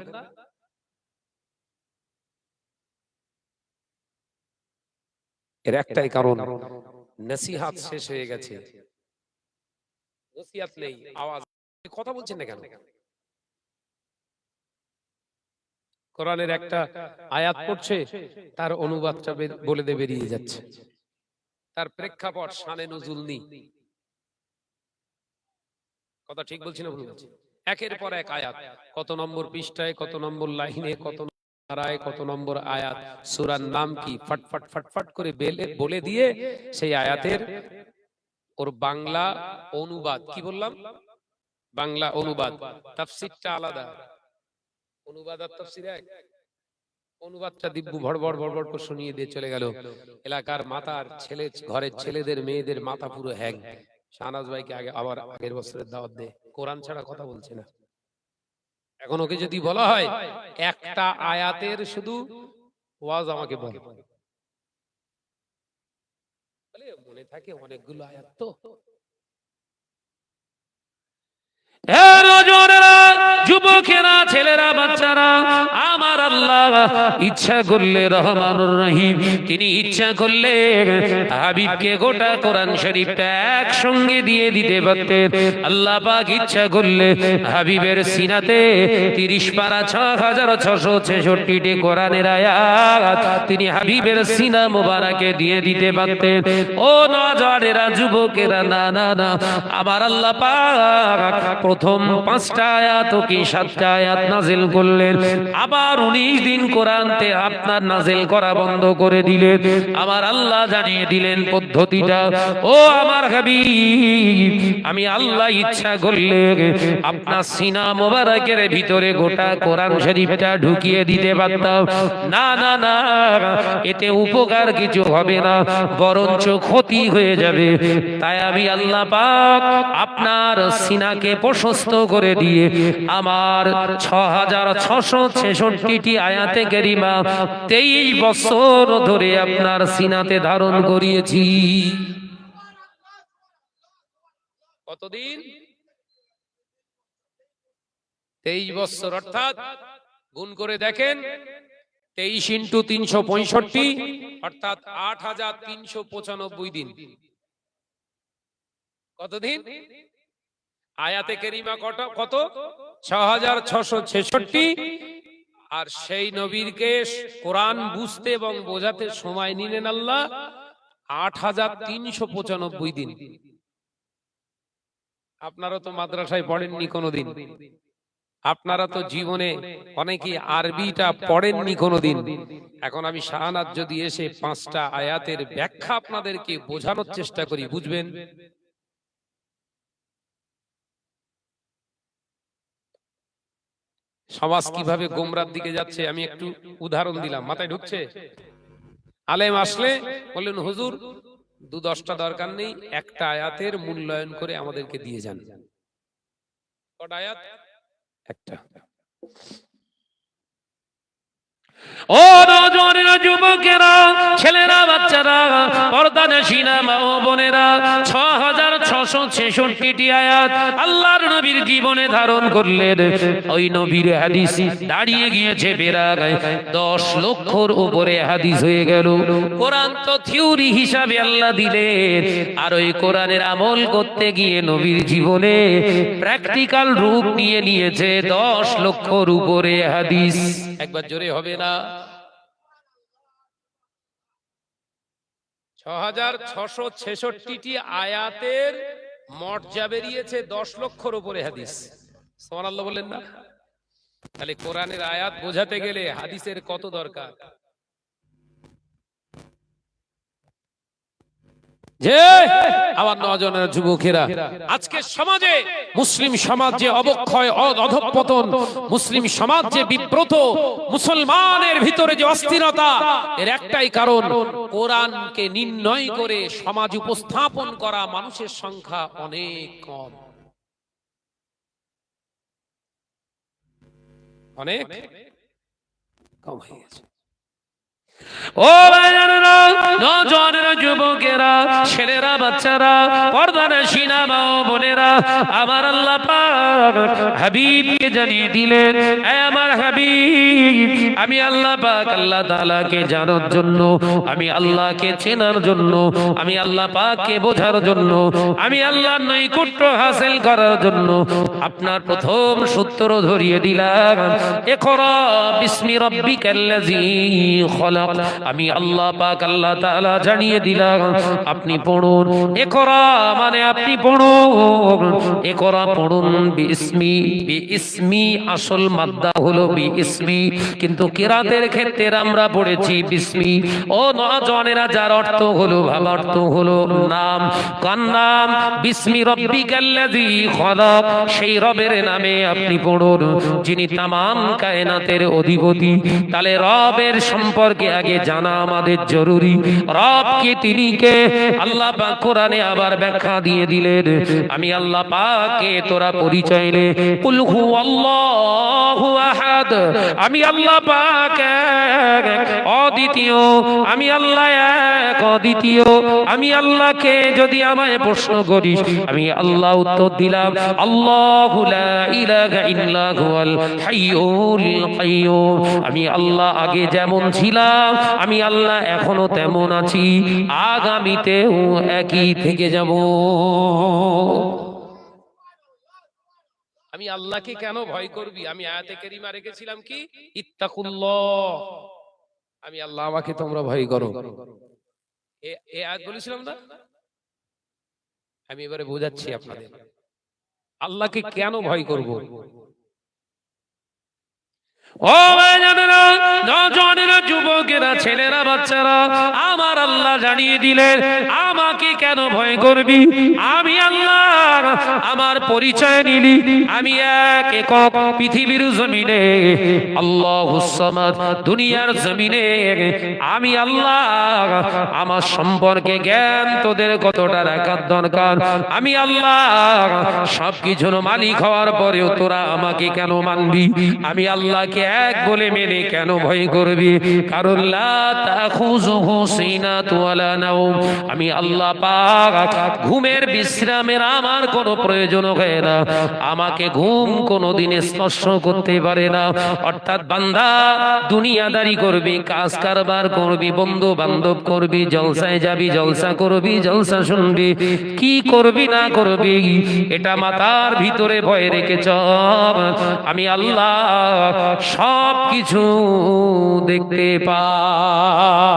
এর একটাই কারণ, নসিহত শেষ হয়ে গেছে, নসিহত নেই। আওয়াজ কথা বলছেন না কেন? কোরআনের একটা আয়াত পড়ছে, তার অনুবাদটা বলে দিয়ে বেরিয়ে যাচ্ছে, তার প্রেক্ষাপট শানে নুজুল নেই। কথা ঠিক বলছি না ভুল বলছি? একের পর এক আয়াত, কত নম্বর পৃষ্ঠায়, কত নম্বর লাইনে, কত ধারায়, কত নম্বর আয়াত, সূরার নাম কি, ফটফট ফটফট করে বলে দিয়ে সেই আয়াতের ওর বাংলা অনুবাদ, কি বললাম, বাংলা অনুবাদ, তাফসীরটা আলাদা। অনুবাদ আর তাফসীর এক। অনুবাদটা দিব্যু ভড়বড় ভড়বড় করে শুনিয়ে দিয়ে চলে গেল। এলাকার মাতার ছেলে, ঘরের ছেলেদের মেয়েদের মাথা পুরো হ্যাং। শাহনাজ ভাইকে আগে আবার আগের বছরের দাওয়াত দে, কোরআন ছাড়া কথা বলছে না। এখন ওকে যদি বলা হয় একটা আয়াতের শুধু ওয়াজ আমাকে বল, মনে থাকে অনেকগুলো আয়াত তো। যুবকেরা, ছেলেরা, বাচ্চারা, আমার আল্লাহ ইচ্ছা করলে রহমানুর রহিম, তিনি ইচ্ছা করলে হাবিবকে গোটা কোরআন শরীফটা একসঙ্গে দিয়ে দিতে পারতেন। আল্লাহ পাক ইচ্ছা করলে হাবিবের সিনাতে 30 পারা 6666টি কোরআনের আয়াত তিনি হাবিবের সিনা মোবারকে দিয়ে দিতে পারতেন। ও নওজওয়ানেরা, যুবকেরা, না না না, আমার আল্লাহ পাক প্রথম 5টা আয়াত কি 7টা আয়াত নাজিল করলেন, আবার 19 দিন কোরআনতে আপনার নাজিল করা বন্ধ করে দিলেন। আমার আল্লাহ জানিয়ে দিলেন পদ্ধতিটা। ও আমার হাবিব, আমি আল্লাহ ইচ্ছা করলে আপনার সিনা মোবারকের ভিতরে গোটা কোরআন শরীফটা ঢুকিয়ে দিতে পারতাম। না না না, এতে উপকার কিছু হবে না, বরঞ্চ ক্ষতি হয়ে যাবে। তাই আমি আল্লাহ পাক আপনার সিনাকে প্রশস্ত করে দিয়ে আমার 6666টি আয়াতে কারিমা 23 বছর ধরে আপনার সিনাতে ধারণ করিয়েছি। কতদিন? 23 বছর। অর্থাৎ গুণ করে দেখেন, 23 ইন্টু 365 অর্থাৎ 8395 দিন। কতদিন? আয়াতে কারিমা কত? 6666। আর সেই নবীরকে কোরআন বুঝতে এবং বোঝাতে সময় নিলেন আল্লাহ 8395 দিন। আপনারা তো মাদ্রাসায় পড়েননি কোনোদিন, আপনারা তো জীবনে অনেকে আরবিটা পড়েননি কোনোদিন। এখন আমি শাহানাত যদি এসে 5টা আয়াতের ব্যাখ্যা আপনাদেরকে বোঝানোর চেষ্টা করি, বুঝবেন? সমাজ কিভাবে গোমরার দিকে যাচ্ছে আমি একটু উদাহরণ দিলাম, মাথায় ঢুকছে? আলেম আসলে বললেন, হুজুর 2-10টা দরকার নেই, একটা আয়াতের মূল্যায়ন করে আমাদেরকে দিয়ে যান। কটা আয়াত? একটা। ও নওজওয়ানেরা, যুবকেরা, ছেলেরা, বাচ্চারা, পর্দানশীনা মা ও বোনেরা, 6666টি আয়াত আল্লাহর নবীর জীবনে ধারণ করলেন। ওই নবীর হাদিস দাঁড়িয়ে গিয়েছে প্রায় 10 লক্ষর উপরে হাদিস হয়ে গেল। কোরআন তো থিওরি হিসাবে আল্লাহ দিলেন, আর ওই কোরআনের আমল করতে গিয়ে নবীর জীবনে প্র্যাকটিক্যাল রূপ নিয়ে নিয়েছে 10 লক্ষর উপরে হাদিস। একবার জোরে হবে না? 6666টি আয়াতের মর্যাদা বেরিয়েছে 10 লক্ষর উপরে হাদিস। সুবহানাল্লাহ বলেন না? তাহলে কোরআনের আয়াত বোঝাতে গেলে হাদিসের কত দরকার? যে আমার নওজওয়ানেরা, যুবকেরা, আজকে সমাজে, মুসলিম সমাজ যে অবক্ষয়, অধঃপতন, মুসলিম সমাজ যে বিব্রত, মুসলমানের ভিতরে যে অস্থিরতা, এর একটাই কারণ, কোরআনকে নির্ণয় করে সমাজ উপস্থাপন করা মানুষের সংখ্যা অনেক কম, অনেক কম হয়ে গেছে। ও ভাইয়েরা, নওজওয়ানেরা, যুবকেরা, ছেলেরা, বাচ্চারা, পর্দানশীনা মা ও বোনেরা, আমার আল্লাহ পাক হাবিবকে জানিয়ে দিলেন, হে আমার হাবিব, আমি আল্লাহ পাক আল্লাহ তাআলাকে জানার জন্য, আমি আল্লাহকে চেনার জন্য, আমি আল্লাহ পাককে বোঝার জন্য, আমি আল্লাহর নৈকট্য হাসিল করার জন্য আপনার প্রথম সূত্র ধরিয়ে দিলাম, ইকরা বিসমি রাব্বিকাল্লাযী খলাক। আমি আল্লাহ পাক আল্লাহ তাআলা জানিয়ে দিলাম, আপনি পড়ুন। ইকরা মানে আপনি পড়ুন, ইকরা পড়ুন। বিসমি, বিসমি আসল মাদ্দা হলো বিসমি, কিন্তু কিরাতের ক্ষেত্রে আমরা পড়েছি বিসমি। ও নওজওয়ানেরা, যার অর্থ হলো, ভাব অর্থ হলো নাম, কার নাম? বিসমি রাব্বিকাল্লাযী খলাক, সেই রবের নামে আপনি পড়ুন যিনি তামাম কায়নাতের অধিপতি। তাহলে রবের সম্পর্কে আগে জানা আমাদের জরুরি। রব কে, তিনি কে? আল্লাহ পাক কোরআনে আবার ব্যাখ্যা দিয়ে দিলেন, আমি আল্লাহ পাককে তোরা পরিচয় নে, কুল হুয়াল্লাহু আহাদ, আমি আল্লাহ পাক এক, অদ্বিতীয়, আমি আল্লাহ এক, অদ্বিতীয়। আমি আল্লাহকে যদি আমায় প্রশ্ন করিস, আমি আল্লাহ উত্তর দিলাম, আল্লাহু লা ইলাহা ইল্লা হুয়াল হাইয়ুল কাইয়্যুম। আমি আল্লাহ আগে যেমন ছিলাম, আমি আল্লাহ এখনো তেমন আছি, আগামীতেও একই থেকে যাব। আমি আল্লাহকে কেন ভয় করবি? আমি আয়াতে কারিমা রেখেছিলাম কি, ইত্তাকুল্লাহ, আমি আল্লাহ, আমাকে তোমরা ভয় করো। এই আয়াত বলেছিলাম না? আমি এবারে বোঝাচ্ছি আপনাদের আল্লাহকে কেন ভয় করব। ও ভাইজানেরা, নওজওয়ানেরা, যুবকেরা, ছেলেরা, বাচ্চারা, আমার আল্লাহ জানিয়ে দিলেন আমাকে কেন ভয় করবি। আমি আল্লাহ, আমার পরিচয় নিলি, আমি এক একক, পৃথিবীর জমিনে আল্লাহুস সামাদ, দুনিয়ার জমিনে আমি আল্লাহ। আমার সম্পর্কে জ্ঞান তোদের কতটা রাখার দরকার। আমি আল্লাহ সবকিছুর মালিক হওয়ার পরেও তোরা আমাকে কেন মানবি? আমি আল্লাহকে এক বলে মেনে কেন ভয় করবি? কারণ লা তাখুযুহু সিনাতু ওয়ালা নাওম, আমি আল্লাহ পাক ঘুমের বিশ্রামের আমার কোনো প্রয়োজন হয় না। আমাকে ঘুম কোনোদিন স্পর্শ করতে পারে না। অর্থাৎ বান্দা দুনিয়াদারি করবি, কাজ কারবার করবি, বন্ধু বান্ধব করবি, জলসায় যাবি, জলসা করবি, জলসা শুনবি, কি করবি না করবি এটা মাথার ভিতরে ভয় রেখে চল। আমি আল্লাহ সব কিছু দেখতে পাই।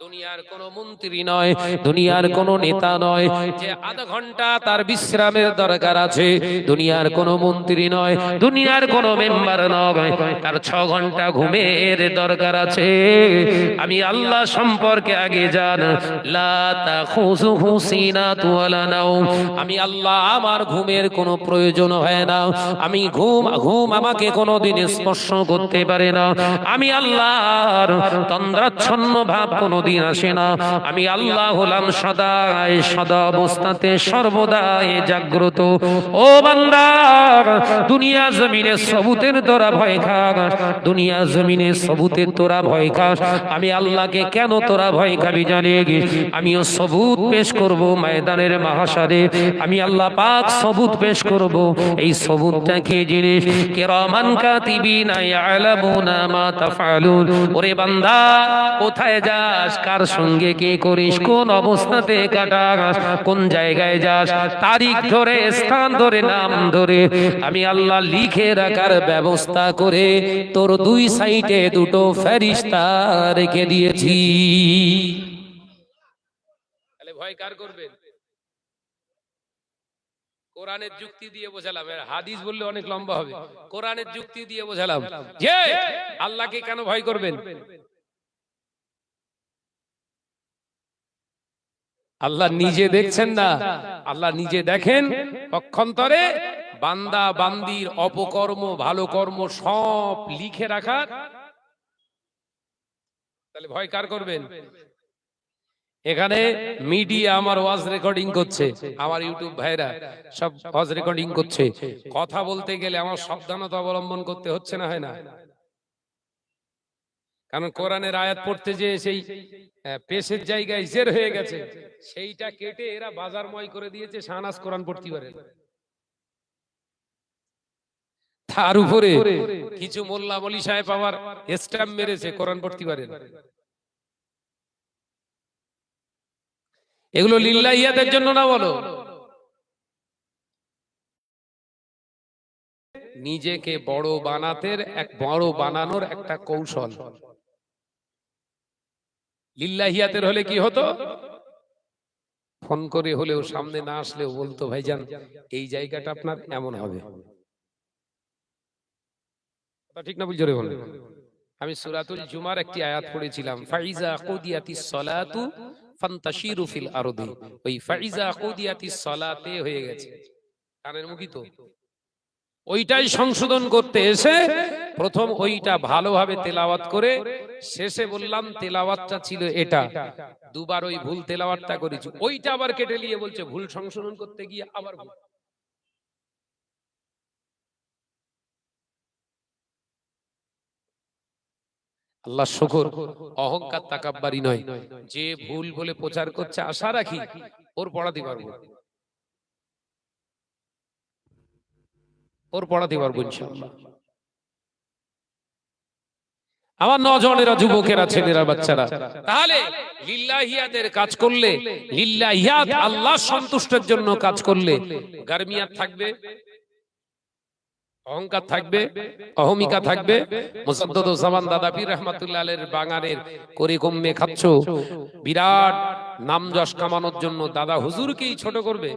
দুনিয়ার কোন মন্ত্রী নয়, দুনিয়ার কোন নেতা নয় যে আধা ঘন্টা তার বিশ্রামের দরকার আছে। দুনিয়ার কোন মন্ত্রী নয়, দুনিয়ার কোন মেম্বার নয় তার 6 ঘন্টা ঘুমের দরকার আছে। আমি আল্লাহ সম্পর্কে আগে জান, লা তাখুযুহু সিনাতু ওয়ালা নাওম, আমি আল্লাহ আমার ঘুমের কোনো প্রয়োজন হয় না। আমি ঘুম আমাকে কোনোদিন স্পর্শ করতে পারে না। আমি আল্লাহর তন্দ্রাচ্ছন্ন ভাব কোনোদিন আসে না। আমি আল্লাহ হলাম সদা অবস্থাতে সর্বদাই জাগ্রত। ও বান্দা, দুনিয়া জমিনে সবুতের তোরা ভয় খাস, দুনিয়া জমিনে সবুতের তোরা ভয় খাস। আমি আল্লাহকে কেন তোরা ভয় খাবি জানে? আমিও সবুত পেশ করব ময়দানের মাহশারে। আমি আল্লাহ পাক সবুত পেশ করব। এই সবুতটা কি জিনিস? কিরামান কাতিবিনা ইয়ালামুনা মা তাফআলুন। ওরে বান্দা, কোথায় যাস, কার সঙ্গে কি করিস, কোন অবস্থাতে কাটাস, কোন জায়গায় যাস, তারিখ ধরে, স্থান ধরে, নাম ধরে আমি আল্লাহ লিখে রাখার ব্যবস্থা করে তোর 2 সাইডে 2টো ফেরেশতা রেখে দিয়েছি। তাহলে ভয় কার করবেন? কোরআনের যুক্তি দিয়ে বোঝালাম, হাদিস বললে অনেক লম্বা হবে। কোরআনের যুক্তি দিয়ে বোঝালাম যে আল্লাহকে কেন ভয় করবেন। আল্লাহ নিজে দেখছেন না? আল্লাহ নিজে দেখেন পক্ষান্তরে বান্দা বান্দির অপকর্ম ভালো কর্ম সব লিখে রাখার। তাহলে ভয় কার করবেন? এখানে মিডিয়া আমার ওয়াজ রেকর্ডিং করছে, আমার ইউটিউব ভাইরা সব ওয়াজ রেকর্ডিং করছে। কথা বলতে গেলে আমার সাবধানতা অবলম্বন করতে হচ্ছে না, হয় না? কারণ কোরআনের আয়াত পড়তে যে সেই পেশের জায়গায় জের হয়ে গেছে, সেইটা কেটে এরা বাজারময় করে দিয়েছে, শাহনাজ কোরআন পড়তে পারে। তার উপরে কিছু মোল্লা মলি সাহেব আবার স্ট্যাম্প মেরেছে, কোরআন পড়তে পারে। এগুলো লিল্লাহিয়াতের জন্য না, বলো। নিজেকে বড় বানানোর একটা কৌশল। লিল্লাহিয়াতের হলে কি হতো? ফোন করে হলেও, সামনে না আসলেও বলতো, ভাইজান এই জায়গাটা আপনার এমন হবে। ঠিক না? বুঝছো রে? বলে আমি সূরাতুল জুমার একটি আয়াত পড়েছিলাম, ফাইজা কুদিয়াতিস সালাতু ফান্তাশিরু ফিল আরদি। ওই ফাইজা কুদিয়াতিস সালাতে হয়ে গেছে, কানের মুখী তো। ওইটাই সংশোধন করতে এসে প্রথম ওইটা ভালোভাবে তেলাওয়াত করে শেষে বললাম তেলাওয়াতটা ছিল এটা, দুবার ওই ভুল তেলাওয়াতটা করেছি, ওইটা আবার কেটে নিয়ে বলছে ভুল সংশোধন করতে গিয়ে আবার ভুল। আল্লাহ শুকর, অহংকার তাকাব্বারি নয়, যে ভুল বলে প্রচার করছে আশা রাখি ওর পড়াতে পারবো, ওর পড়াতে পারবো ইনশাআল্লাহ। আমার নজওয়ানেরা, যুবকেরা, ছেলেরা, বাচ্চারা, তাহলে লিল্লাহিয়াতের কাজ করলে, লিল্লাহিয়াত আল্লাহ সন্তুষ্টের জন্য কাজ করলে গারমিয়াত থাকবে, অহংকার থাকবে, অহমিকা থাকবে। মুসাদ্দুজ্জামান দাদা পীর রাহমাতুল্লাহ আলাইহির বাগানের করে কমে খাচ্ছ, বিরাট নাম যশ কামানোর জন্য দাদা হুজুরকেই ছোট করবে,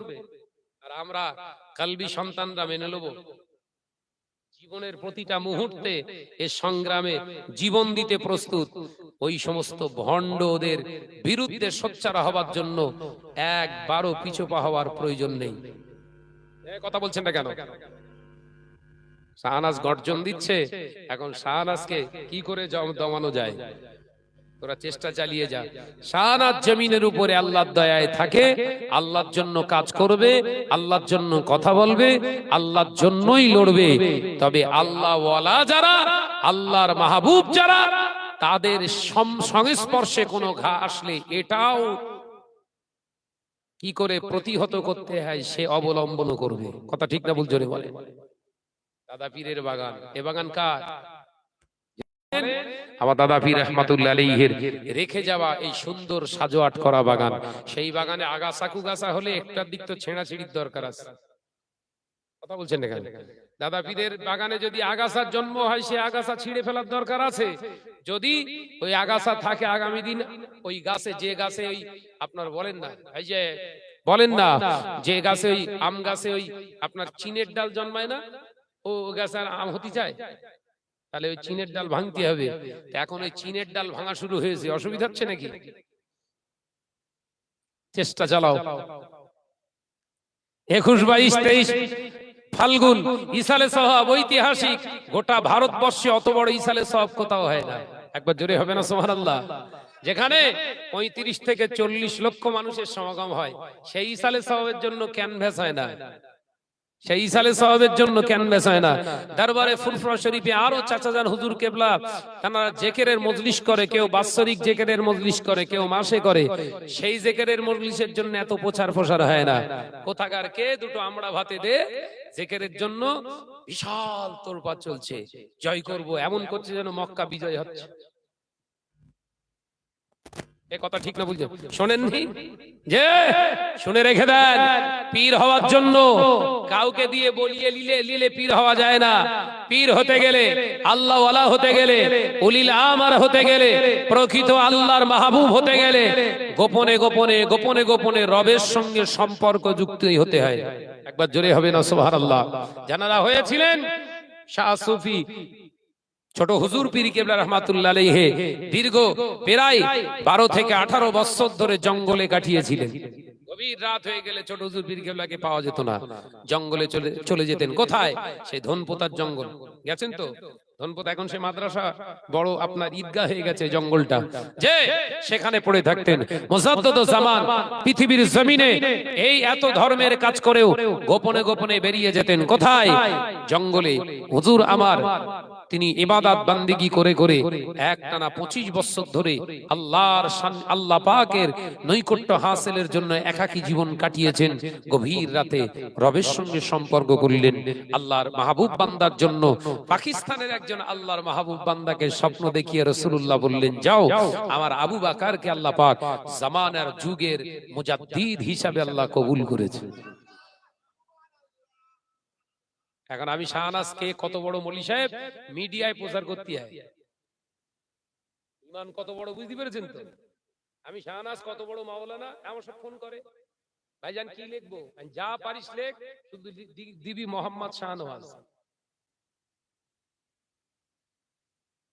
আর আমরা কালবি সন্তানরা মেনে নেব। জীবনের প্রতিটা মুহূর্তে এ সংগ্রামে জীবন দিতে প্রস্তুত। ওই সমস্ত ভণ্ডদের বিরুদ্ধে সোচ্চার হওয়ার জন্য একবারও পিছপা হওয়ার প্রয়োজন নেই। কথা বলছেন না কেন? শাহনাজ গর্জন দিচ্ছে, এখন শাহনাজকে কি করে দমানো যায়? তোরা চেষ্টা চালিয়ে যা। শাহনাজ জমিনের উপরে আল্লাহর দয়ায় থাকে, আল্লাহর জন্য কাজ করবে, আল্লাহর জন্য কথা বলবে, আল্লাহর জন্যই লড়বে। তবে আল্লাহ ওয়ালা যারা, আল্লাহর মাহবুব যারা, তাদের সংস্পর্শে কোনো ঘা আসলে এটাও কি করে প্রতিহত করতে হয় সে অবলম্বন করবে। কথা ঠিক না ভুল জোরে বলে? দাদা পীরের বাগান, এ বাগান কার? আমার দাদা পীর রাহমাতুল্লাহ আলাইহির রেখে যাওয়া এই সুন্দর সাজোয়াট করা বাগান। সেই বাগানে আগাছা কুগাছা হলে একটার দিক তো ছেঁড়াছিড়ির দরকার আছে। কথা বলছেন না কেন? দাদা পীরের বাগানে যদি আগাছার জন্ম হয়, সে আগাছা ছিঁড়ে ফেলার দরকার আছে। যদি ওই আগাছা থাকে আগামী দিন ওই গাছে, যে গাছে ওই আপনার বলেন না, এই যে বলেন না যে গাছে ওই আম গাছে ওই আপনার চিনের ডাল জন্মায় না, ও গাছে আম হতে চায়, তাহলে ওই চিনের ডাল ভাঙতে হবে। এখন ওই চিনের ডাল ভাঙা শুরু হয়েছে, অসুবিধা হচ্ছে নাকি? চেষ্টা চালাও। 21, 22, 23 ফাল্গুন ইসালে সওয়াব ঐতিহাসিক, গোটা ভারতবর্ষে অত বড় ইসালে সওয়াব কোথাও হয় না। একবার জোরে হবে না সুবহানাল্লাহ? যেখানে 35 থেকে 40 লক্ষ মানুষের সমাগম হয়, সেই ইসালে সওয়াবের জন্য ক্যানভাস হয় না, সেই ইসালে সওয়াবের জন্য ক্যানভাস হয় না। দরবারে ফুরফুরা শরীফে আরো চাচাজান হুজুর কেবলা তারা জিকিরের মজলিস করে, কেউ বাৎসরিক জিকিরের মজলিস করে, কেউ মাসে করে। সেই জিকিরের মজলিসের জন্য এত প্রচার প্রসার হয় না। কোথাকার কে দুটো আমরা ভাতে দে জিকিরের জন্য বিশাল তোলপাড় চলছে, জয় করব এমন করছে যেন মক্কা বিজয় হচ্ছে। এ কথা ঠিক না বুঝলেন? শোনেননি? যে শুনে রেখে দেন, পীর হওয়ার জন্য কাউকে দিয়ে বলিয়ে লিলে পীর হওয়া যায় না। পীর হতে গেলে, আল্লাহ ওয়ালা হতে গেলে, উলিল আমর হতে গেলে, প্রকৃত আল্লাহর মাহবুব হতে গেলে গোপনে গোপনে গোপনে গোপনে রবের সঙ্গে সম্পর্ক যুক্তই হতে হয়। একবার জোরে হবে না সুবহানাল্লাহ? জানারা হয়েছিলেন শাহ সুফি ছোট হুজুর পীর কেবলা রাহমাতুল্লাহ আলাইহি দীর্ঘ প্রায় 12 থেকে 18 বছর ধরে জঙ্গলে কাটিয়েছিলেন। গভীর রাত হয়ে গেলে ছোট হুজুর পীর কেবলাকে পাওয়া যেত না, জঙ্গলে চলে যেতেন। কোথায়? সেই ধনপোতার জঙ্গল, গেছেন তো? ধনপোতা এখন সে মাদ্রাসা, বড় আপনার ঈদগাহ হয়ে গেছে জঙ্গলটা, যে সেখানে পড়ে থাকতেন। মুজাদ্দিদুজ্জামান পৃথিবীর জমিনে এই এত ধর্মের কাজ করেও গোপনে গোপনে বেরিয়ে যেতেন। কোথায়? জঙ্গলে। হুজুর আমার তিনি ইবাদত বান্দিগি করে করে একটানা 25 বছর ধরে আল্লাহ পাকের নৈকট্য হাসিলের জন্য একাকী জীবন কাটিয়েছেন। গভীর রাতে রবের সঙ্গে সম্পর্ক করলেন আল্লাহর মাহবুব বান্দার জন্য। পাকিস্তানের একজন আল্লাহর মাহবুব বান্দাকে স্বপ্ন দেখিয়ে রাসূলুল্লাহ বললেন, যাও আমার আবু বকরকে আল্লাহ পাক জামানার যুগের মুজাদ্দিদ হিসাবে আল্লাহ কবুল করেছেন। এখন আমি শাহনাজকে কত বড় মৌলী সাহেব মিডিয়ায় প্রচার করতে হয়, ইমান কত বড় বুঝতে পেরেছেন তো? আমি শাহনাজ কত বড় মাওলানা, আমার সব ফোন করে, ভাইজান কি লিখবো? যা পারিস লেখ, শুধু দিবি মোহাম্মদ শাহনওয়াজ।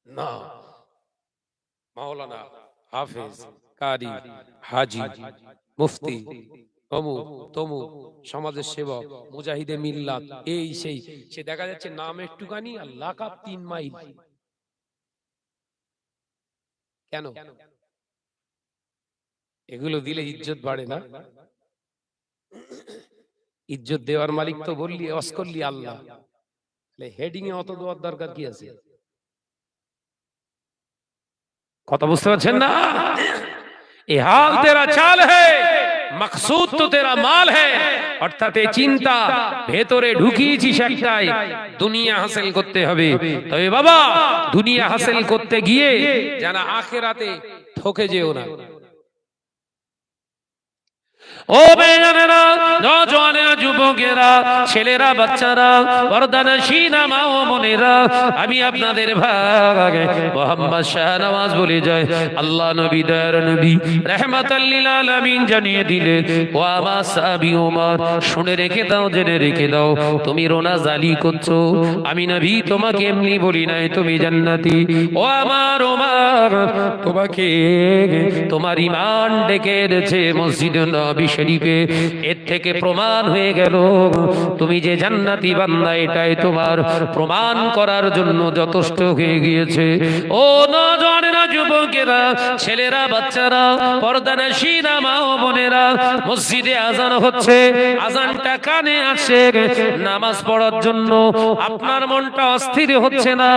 না, মাওলানা, হাফেজ, কারি, হাজি, মুফতি, অমুক তমুক সমাজের সেবক মুজাহিদে মিল্লাত এই সেই, সে দেখা যাচ্ছে নাম একটুখানি আর লাকাব 3 মাইল। কেন? এগুলো দিলে ইজ্জত বাড়ে না? ইজ্জত দেওয়ার মালিক তো বললি অস্করলি আল্লাহ, হেডিং এ অত দেওয়ার দরকার কি আছে? কথা বুঝতে পারছেন না? এ হাল তেরা চাল হে, মকসুদ তো তেরা মাল হে। অর্থাৎ এই চিন্তা ভেতরে ঢুকিয়েছিস একটাই, দুনিয়া হাসিল করতে হবে। তবে বাবা দুনিয়া হাসিল করতে গিয়ে যেন আখিরাতে ঠকে যেও না। ও বেয়ানেরা, নওজওয়ানেরা, যুবকেরা, ছেলেরা, বাচ্চারা, পর্দানশীনা মা ও বোনেরা, আমি আপনাদের ভাই মোহাম্মদ শাহনওয়াজ বলে যায়, আল্লাহ নবী দয়ার নবী রাহমাতাল লিল আলামিন জানিয়ে দিলে, ও আমার সাহাবী ওমর শুনে রেখে দাও, জেনে রেখে দাও, তুমি রোনা জালি করছো, আমি নবী তোমাকে এমনি বলি নাই তুমি জান্নাতি। ও আমার ওমর, তোমাকে তোমার ঈমান ডেকে এনেছে মসজিদে নববী শরীফে, এর থেকে প্রমাণ হয়ে গেল তুমি যে জান্নাতি বান্দা, এটাই তোমার প্রমাণ করার জন্য যথেষ্ট হয়ে গিয়েছে। ও নওজওয়ানেরা, যুবকেরা, ছেলেরা, বাচ্চারা, পর্দানশীনা মা ও বোনেরা, মসজিদে আজান হচ্ছে, আজানটা কানে আসে, নামাজ পড়ার জন্য আপনার মনটা অস্থির হচ্ছে না,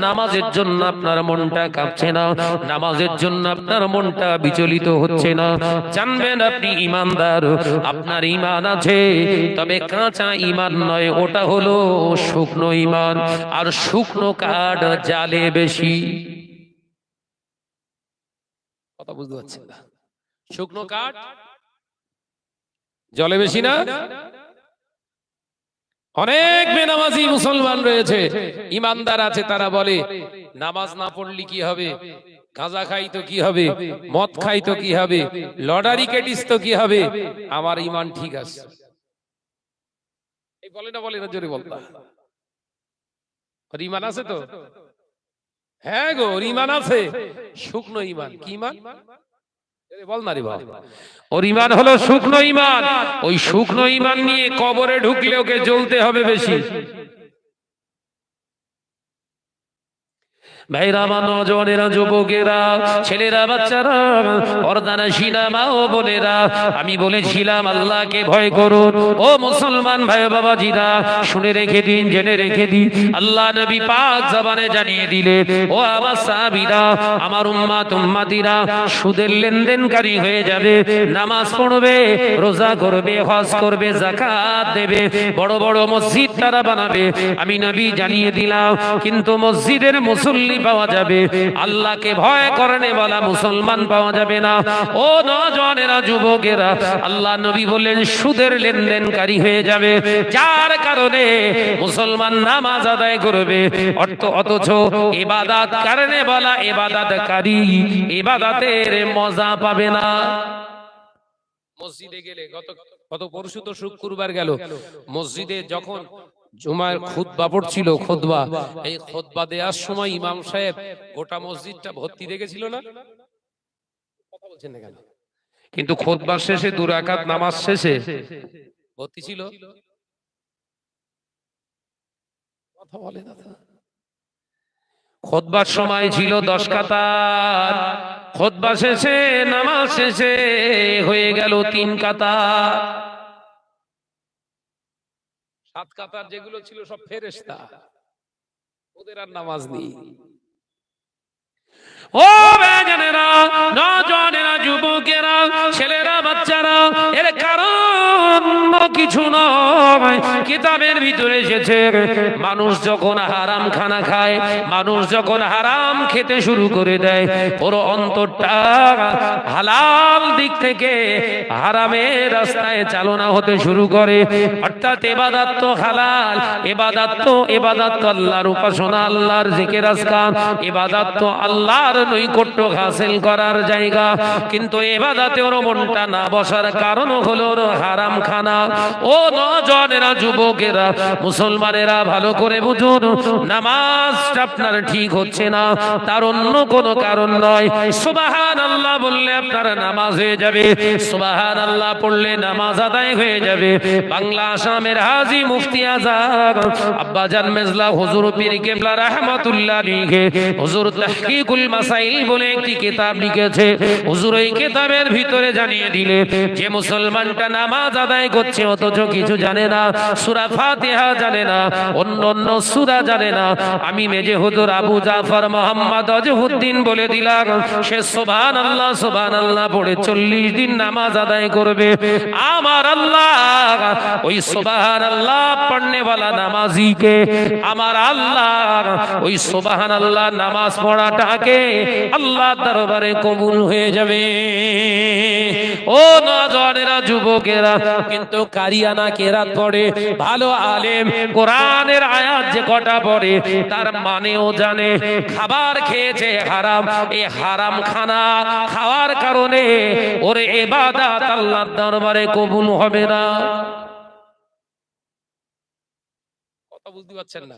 নামাজের জন্য আপনার মনটা কাঁপছে না, নামাজের জন্য আপনার মনটা বিচলিত হচ্ছে না, জানবেন আপনি ঈমানদার, আপনার ঈমান আছে, তবে কাঁচা ঈমান নয়, ওটা হলো শুকনো ঈমান। আর শুকনো কাঠ জালে বেশি। কথা বুঝতে পারছেন না? শুকনো কাঠ জলে বেশি না? অনেক বেনামাজি মুসলমান রয়েছে, ঈমানদার আছে, তারা বলে নামাজ না পড়লে কি হবে, গাঁজা খাই তো কি হবে, মদ খাই তো কি হবে, লটারি কেটিস তো কি হবে, আমার ঈমান ঠিক আছে। এই বলে না, বলে না, জোরে বলতা। ওর ঈমান আছে তো? হ্যাঁ গো, ওর ঈমান আছে, শুকনো ঈমান। কি ঈমান? বল না রে ভাই। ওর ঈমান হলো শুকনো ঈমান। ওই শুকনো ঈমান নিয়ে কবরে ঢুকলে ওকে জ্বলতে হবে বেশি। ভাইরা, আমার নওজওয়ানেরা, যুবকেরা, ছেলেরা, বাচ্চারা, পর্দানশীনা মা ও বোনেরা, আমি বলেছিলাম আল্লাহকে ভয় করুন। ও মুসলমান ভাই বাবাজিরা, শুনে রেখে দিন, জেনে রেখে দিন, আল্লাহ নবী পাক জবানে জানিয়ে দিলেন, ও আমার সাহাবীরা, আমার উম্মাত উম্মাতিরা সুদের লেনদেনকারী হয়ে যাবে, নামাজ পড়বে, রোজা করবে, হজ করবে, যাকাত দেবে, বড় বড় মসজিদ তারা বানাবে, আমি নবী জানিয়ে দিলাম, কিন্তু মসজিদের মুসল্লি পাওয়া যাবে, আল্লাহকে ভয় করনে বলা মুসলমান পাওয়া যাবে না। ও নওজওয়ানেরা, যুবকেরা, আল্লাহ নবী বললেন সুদের লেনদেনকারী হয়ে যাবে, যার কারণে মুসলমান নামাজ আদায় করবে, অথচ ইবাদত করনে বলা ইবাদতকারী ইবাদতের মজা পাবে না। মসজিদে গেলে গত পরশু তো শুক্রবার গেল, মসজিদে যখন জুমার খুতবা পড়ছিল, খুতবা, এই খুতবা দেওয়ার সময় ইমাম সাহেব গোটা মসজিদটা ভর্তি দেখেছিল না? কথা বলছেন না কেন? কিন্তু খুতবার শেষে 2 রাকাত নামাজ শেষে ভর্তি ছিল? কথা বলে না। খুতবার সময় ছিল 10 কাতার, খুতবা শেষে নামাজ শেষে হয়ে গেল 3 কাতার। 7 কাতার যেগুলো ছিল সব ফেরেশতা, ওদের আর নামাজ নেই। ও বেজানেরা, নওজওয়ানেরা, যুবকেরা, ছেলেরা, বাচ্চারা, এর কারণ কিছু নয়, কিতাবের ভিতরে এসেছে, মানুষ যখন হারাম খানা খায়, মানুষ যখন হারাম খেতে শুরু করে দেয়, ওর অন্তরটা হালাল দিক থেকে হারামের রাস্তায় চালনা হতে শুরু করে। অর্থাৎ ইবাদত তো হালাল, ইবাদত তো আল্লাহর উপাসনা, আল্লাহর জিকির আজকার, ইবাদত তো আল্লাহর নৈকট্য হাসিল করার জায়গা, কিন্তু ইবাদতে ওর মনটা না বসার কারণ হলো হারাম খানা। ও নওজওয়ানেরা, যুবকেরা, মুসলমানেরা, ভালো করে বুঝুন, নামাজটা আপনার ঠিক হচ্ছে না, তার অন্য কোনো কারণ নয়। সুবহানাল্লাহ বললে আপনার নামাজ হয়ে যাবে, সুবহানাল্লাহ পড়লে নামাজ আদায় হয়ে যাবে। বাংলা আসামের হাজী মুফতি আজম আব্বাজান মেজলা হুজুর পীর কেবলা রাহমাতুল্লাহ আলাইহি হুজুর তাহকিকুল মাসাইল বলে একটি কিতাব লিখেছে। হুজুর এই কিতাবের ভিতরে জানিয়ে দিলে যে মুসলমানটা নামাজ আদায় করছে অথচ কিছু জানে না, সূরা ফাতিহা জানে না, অন্য সূরা জানে না, আমি মেজে হুজুর আবু জাফর মোহাম্মদ আজহুদ্দিন বলে দিলাম, সে সুবহানাল্লাহ সুবহানাল্লাহ পড়ে 40 দিন নামাজ আদায় করবে। আমার আল্লাহ ওই সুবহানাল্লাহ পড়নে वाला নামাজি কে, আমার আল্লাহ ওই সুবহানাল্লাহ নামাজ পড়াটাকে আল্লাহ দরবারে কবুল হয়ে যাবে। ও নওজওয়ানেরা, যুবকেরা, কিন্তু কারিয়ানা কেরাত পড়ে, ভালো আলেম, কোরআনের আয়াত যে কটা পড়ে তার মানেও জানে, খাবার খেয়েছে হারাম, এই হারাম খানা খাওয়ার কারণে ওর ইবাদত আল্লাহর দরবারে কবুল হবে না। কথা বুঝতে পারছেন না?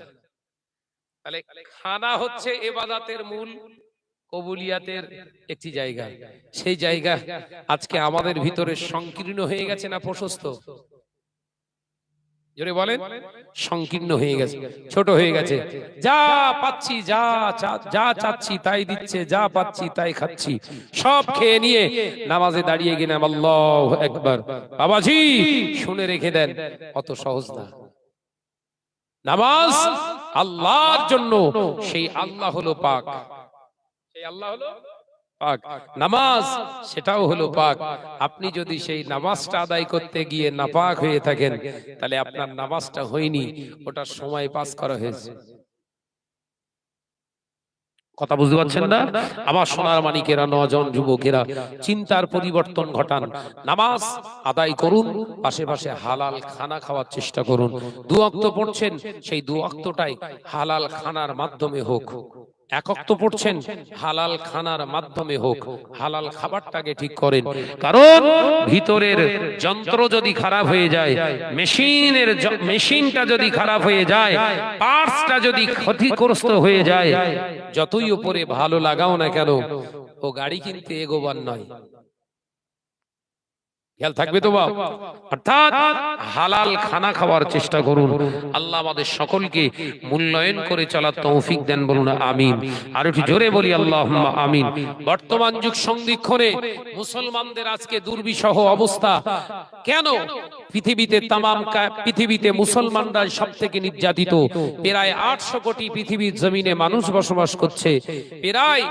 তাহলে খানা হচ্ছে ইবাদতের মূল, কবুলিয়াতের একটি জায়গা। সেই জায়গা আজকে আমাদের ভিতরে সংকীর্ণ হয়ে গেছে না প্রশস্ত? জোরে বলেন। সংকীর্ণ হয়ে গেছে, ছোট হয়ে গেছে। যা পাচ্ছি, যা চাচ্ছি তাই দিচ্ছে, যা পাচ্ছি তাই খাচ্ছি, সব খেয়ে নিয়ে নামাজে দাঁড়িয়ে গেলাম আল্লাহু আকবার। বাবাজি শুনে রেখে দেন, অত সহজ না। নামাজ আল্লাহর জন্য, সেই আল্লাহ হলো পাক, সেই আল্লাহ হলো পাক, নামাজ সেটাও হলো পাক। আপনি যদি সেই নামাজটা আদায় করতে গিয়ে নাপাক হয়ে থাকেন, তাহলে আপনার নামাজটা হয়নি, ওটা সময় পাস করা হয়েছে। কথা বুঝতে পারছেন না? আমার সোনার মানিকেরা, নওজওয়ান যুবকেরা, চিন্তার পরিবর্তন ঘটান, নামাজ আদায় করুন, পাশে পাশে হালাল খানা খাওয়ার চেষ্টা করুন। 2 ওয়াক্ত পড়ছেন, সেই 2 ওয়াক্তটাই হালাল খানার মাধ্যমে হোক। 1 ওয়াক্ত পড়ছেন, হালাল খানার মাধ্যমে হোক, হালাল খাবারটাকে ঠিক করেন। কারণ ভিতরের যন্ত্র যদি খারাপ হয়ে যায়, মেশিনটা যদি খারাপ হয়ে যায়, পার্টসটা যদি ক্ষতিগ্রস্ত হয়ে যায়, যতই উপরে ভালো লাগাও না কেন, ও গাড়ি কিনতে এগোবার নয়। খেয়াল থাকবে তো বাপ? অর্থাৎ হালাল খানা খাওয়ার চেষ্টা করুন। আল্লাহ আমাদের সকলকে মূল্যায়ন করে চলার তৌফিক দেন, বলুন আমিন। আর একটু জোরে বলি আল্লাহুম্মা আমিন। বর্তমান যুগ সন্ধিক্ষণে মুসলমানদের আজকে দুর্বিষহ অবস্থা কেন? পৃথিবীতে মুসলমানরা সব থেকে নির্যাতিত। প্রায় 800 কোটি পৃথিবীর জমিনে মানুষ বসবাস করছে। প্রায়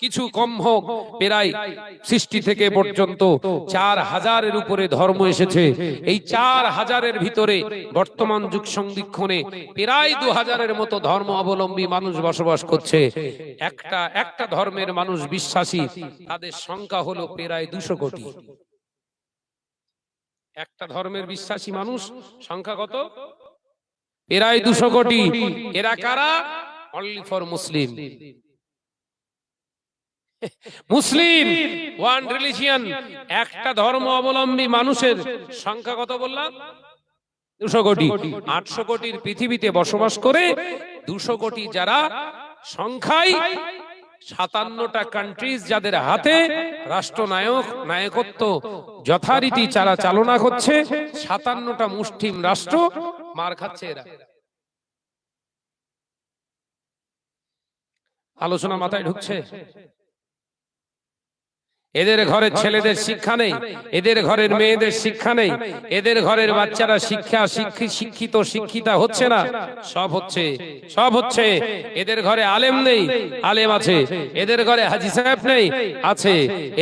কিছু কম হোক, প্রায় সৃষ্টি থেকে পর্যন্ত 4000-এর উপরে ধর্ম এসেছে। এই 4000-এর ভিতরে বর্তমান যুগ সন্ধিক্ষণে প্রায় 2000-এর মতো ধর্ম অবলম্বী মানুষ বসবাস করছে। একটা ধর্মের মানুষ বিশ্বাসী, তাদের সংখ্যা হলো প্রায় 200 কোটি। একটা ধর্মের বিশ্বাসী মানুষ সংখ্যা কত? প্রায় 200 কোটি। এরা কারা? Only for Muslim. Muslim, one religion, একটা ধর্ম অবলম্বী মানুষের সংখ্যা কত বললাম? 200 কোটি। 800 কোটির পৃথিবীতে বসবাস করে 200 কোটি যারা সংখ্যায় 57টা কান্ট্রিজ যাদের হাতে নায়কত্ব যথারীতি যারা চালনা করছে, 57টা মুসলিম রাষ্ট্র মার খাচ্ছে এরা। আলোচনা মাথায় ঢুকছে? এদের ঘরের ছেলেদের শিক্ষা নেই, এদের ঘরের মেয়েদের শিক্ষা নেই, এদের ঘরের বাচ্চারা শিক্ষিতা হচ্ছে না, সব হচ্ছে। এদের ঘরে আলেম নেই, আলেম আছে। এদের ঘরে হাজী সাহেব নেই, আছে।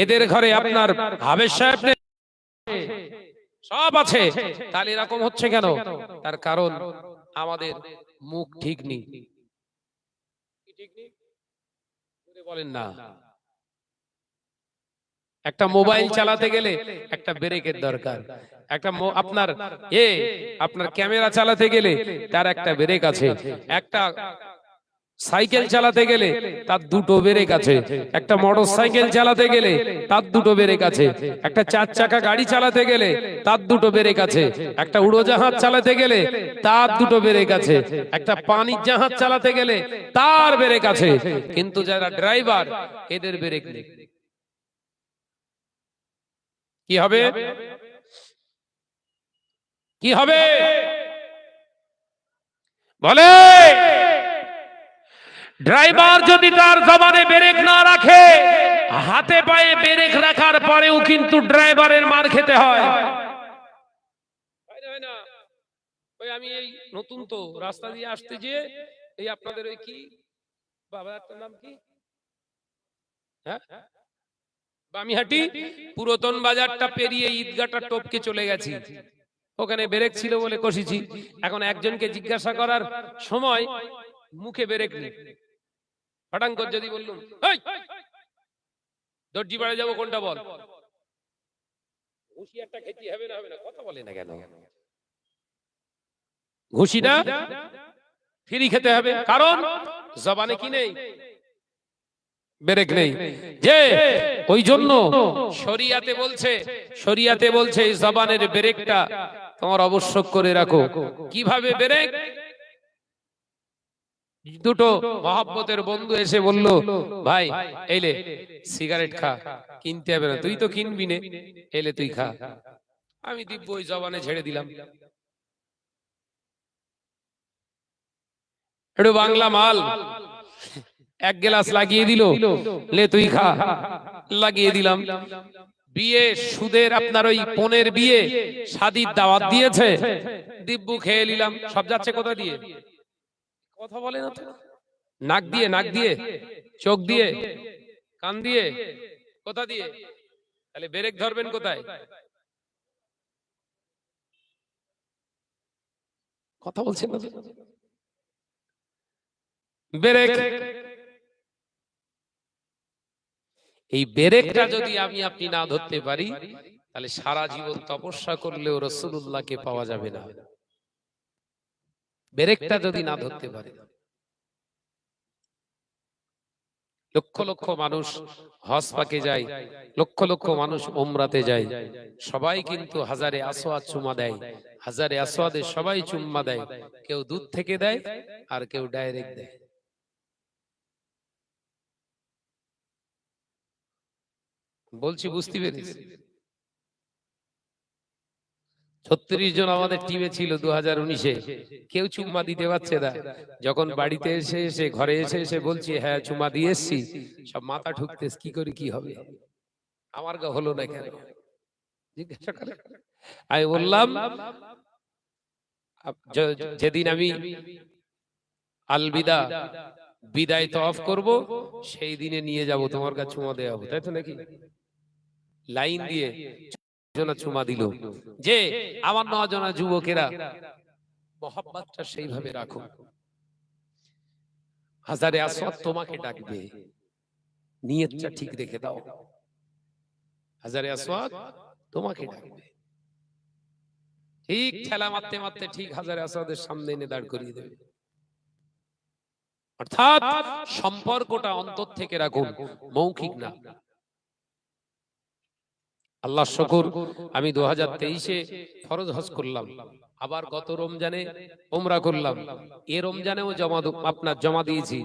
এদের ঘরে আপনার হাবেজ সাহেব নেই, সব আছে। তাহলে এরকম হচ্ছে কেন? তার কারণ আমাদের মুখ ঠিক নেই। বলেন না। একটা মোবাইল চালাতে গেলে একটা ব্রেকের দরকার, আপনার ক্যামেরা চালাতে গেলে তার একটা ব্রেক আছে, একটা সাইকেল চালাতে গেলে তার দুটো ব্রেক আছে, একটা মোটর সাইকেল চালাতে গেলে তার দুটো ব্রেক আছে, একটা 4 চাকা গাড়ি চালাতে গেলে তার দুটো ব্রেক আছে, একটা উড়োজাহাজ চালাতে গেলে তার দুটো ব্রেক আছে, একটা পানির জাহাজ চালাতে গেলে তার ব্রেক আছে, কিন্তু যারা ড্রাইভার এদের ব্রেক নেই। কি হবে? কি হবে বলে? ড্রাইভার যদি তার জবানে ব্রেক না রাখে, হাতে পায়ে ব্রেক রাখার পরেও কিন্তু ড্রাইভারের মার খেতে হয়। আমি এই নতুন তো রাস্তা দিয়ে আসতে যে এই আপনাদের ওই কি বাবার নাম কি, হ্যাঁ, বামিহাটি পুরাতন বাজারটা পেরিয়ে ঈদগাটা টপকে চলে গেছি, ওখানে ব্রেক ছিল বলে কষেছি। এখন একজনকে জিজ্ঞাসা করার সময় মুখে ব্রেক নেই, হঠাৎ করে যদি বললুম দর্জি বাড়ি যাবো কোনটা বল, ঘুষি একটা খেতে হবে না, হবে না, কথা বলে না কেন? ঘুষিটা ফ্রি খেতে হবে, কারণ জবানে কি নেই? ব্রেক নেই। যে ওই জন্য শরিয়াতে বলছে এই জবানের ব্রেকটা তোমার আবশ্যক করে রাখো। কিভাবে ব্রেক? দুটো মহব্বতের বন্ধু এসে বলল, ভাই এলে সিগারেট খা, কিনতে হবে না, তুই তো কিনবি নে, এলে তুই খা। আমি দিব্য ওই জবানে ছেড়ে দিলাম, একটু বাংলা মাল, এক গ্লাস লাগিয়ে দিল, লে তুই খা, লাগিয়ে দিলাম। বিয়ে সুদের আপনার ওই পনের বিয়ে শাদির দাওয়াত দিয়েছে, দিব্যু খেয়ে নিলাম। সব যাচ্ছে কোথা দিয়ে? কথা বলে না তো, নাক দিয়ে, নাক দিয়ে, চোখ দিয়ে, কান দিয়ে, কোথা দিয়ে? তাহলে ব্রেক ধরবেন কোথায়? কথা বলছেন না, ব্রেক। এই ব্রেকটা যদি আমি আপনি না ধরতে পারি, তাহলে সারা জীবন তপস্যা করলেও রাসূলুল্লাহকে পাওয়া যাবে না। ব্রেকটা যদি না ধরতে পারি, লক্ষ লক্ষ মানুষ হজ পাকে যায়, লক্ষ লক্ষ মানুষ উমরাতে যায়, সবাই কিন্তু হাজারে আসওয়াদ চুমা দেয়, হাজারে আসওয়াদে সবাই চুম্মা দেয়, কেউ দুধ থেকে দেয় আর কেউ ডাইরেক্ট দেয়। বলছি বুঝতে পেরেছি? 36 জন আমাদের টিমে ছিল 2019-এ, কেউ চুম্মা দিতে পারছে না। যখন বাড়িতে এসে ঘরে এসে বলছি হ্যাঁ চুম্মা দিয়ে এসছি, সব মাথা ঠুকতেস, কি করি কি হবে, আমার গা হলো না কেন জিজ্ঞাসা করে। আমি বললাম যেদিন আমি আলবিদা বিদায় তওয়াফ করব, সেই দিনে নিয়ে যাব তোমার কাছে চুমা দেওয়া হবে, তাই তো নাকি? লাইন দিয়ে চুমা দিল। যে আমার নজনা যুবকেরা মহব্বতটা সেইভাবে রাখো, হাজারে আসওয়াদ তোমাকে ডাকবে, নিয়তটা ঠিক রেখে দাও, হাজারে আসওয়াদ তোমাকে ডাকবে, ঠিক ঠেলা মারতে মারতে ঠিক হাজারে আসওয়াদের সামনে এনে দাঁড় করিয়ে দেবে। অর্থাৎ সম্পর্কটা অন্তর থেকে রাখুন, মৌখিক না। আল্লাহ শুকর, আমি 2023-এ ফরজ হজ করলাম, আবার গত রমজানে উমরা করলাম, এ রমজানেও জমা দিয়েছি।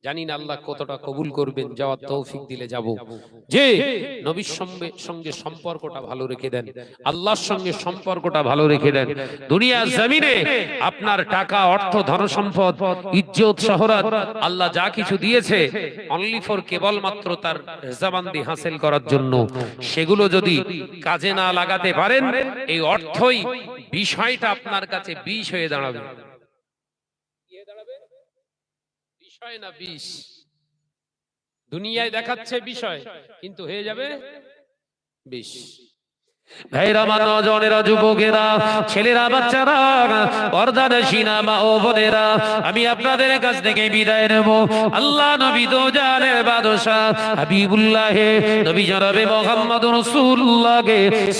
জানি না আল্লাহ কতটা কবুল করবেন, যাওয়ার তৌফিক দিলে যাব। যে নবীর সঙ্গে সম্পর্কটা ভালো রেখে দেন, আল্লাহর সঙ্গে সম্পর্কটা ভালো রেখে দেন। দুনিয়ার জমিনে আপনার টাকা, অর্থ, ধন সম্পদ, ইজ্জত, শহরত, আল্লাহ যা কিছু দিয়েছে অনলি ফর কেবলমাত্র তার রেজাবান্দি হাসিল করার জন্য, সেগুলো যদি কাজে না লাগাতে পারেন, এই অর্থই বিষয়টা আপনার কাছে বিষ হয়ে দাঁড়াবে। বিষয় না বিষ, দুনিয়ায় দেখাচ্ছে বিষয়, কিন্তু হয়ে যাবে বিষ। ভাইরা, মা, নজনেরা, যুবকেরা, ছেলেরা, বাচ্চারা, পর্দানশীনা মা ও বোনেরা, আমি আপনাদের কাছ থেকে বিদায় নেব। আল্লাহ নবী দো জানের বাদশা হাবিবুল্লাহ নবী জনাবে মুহাম্মদুর রাসূলুল্লাহ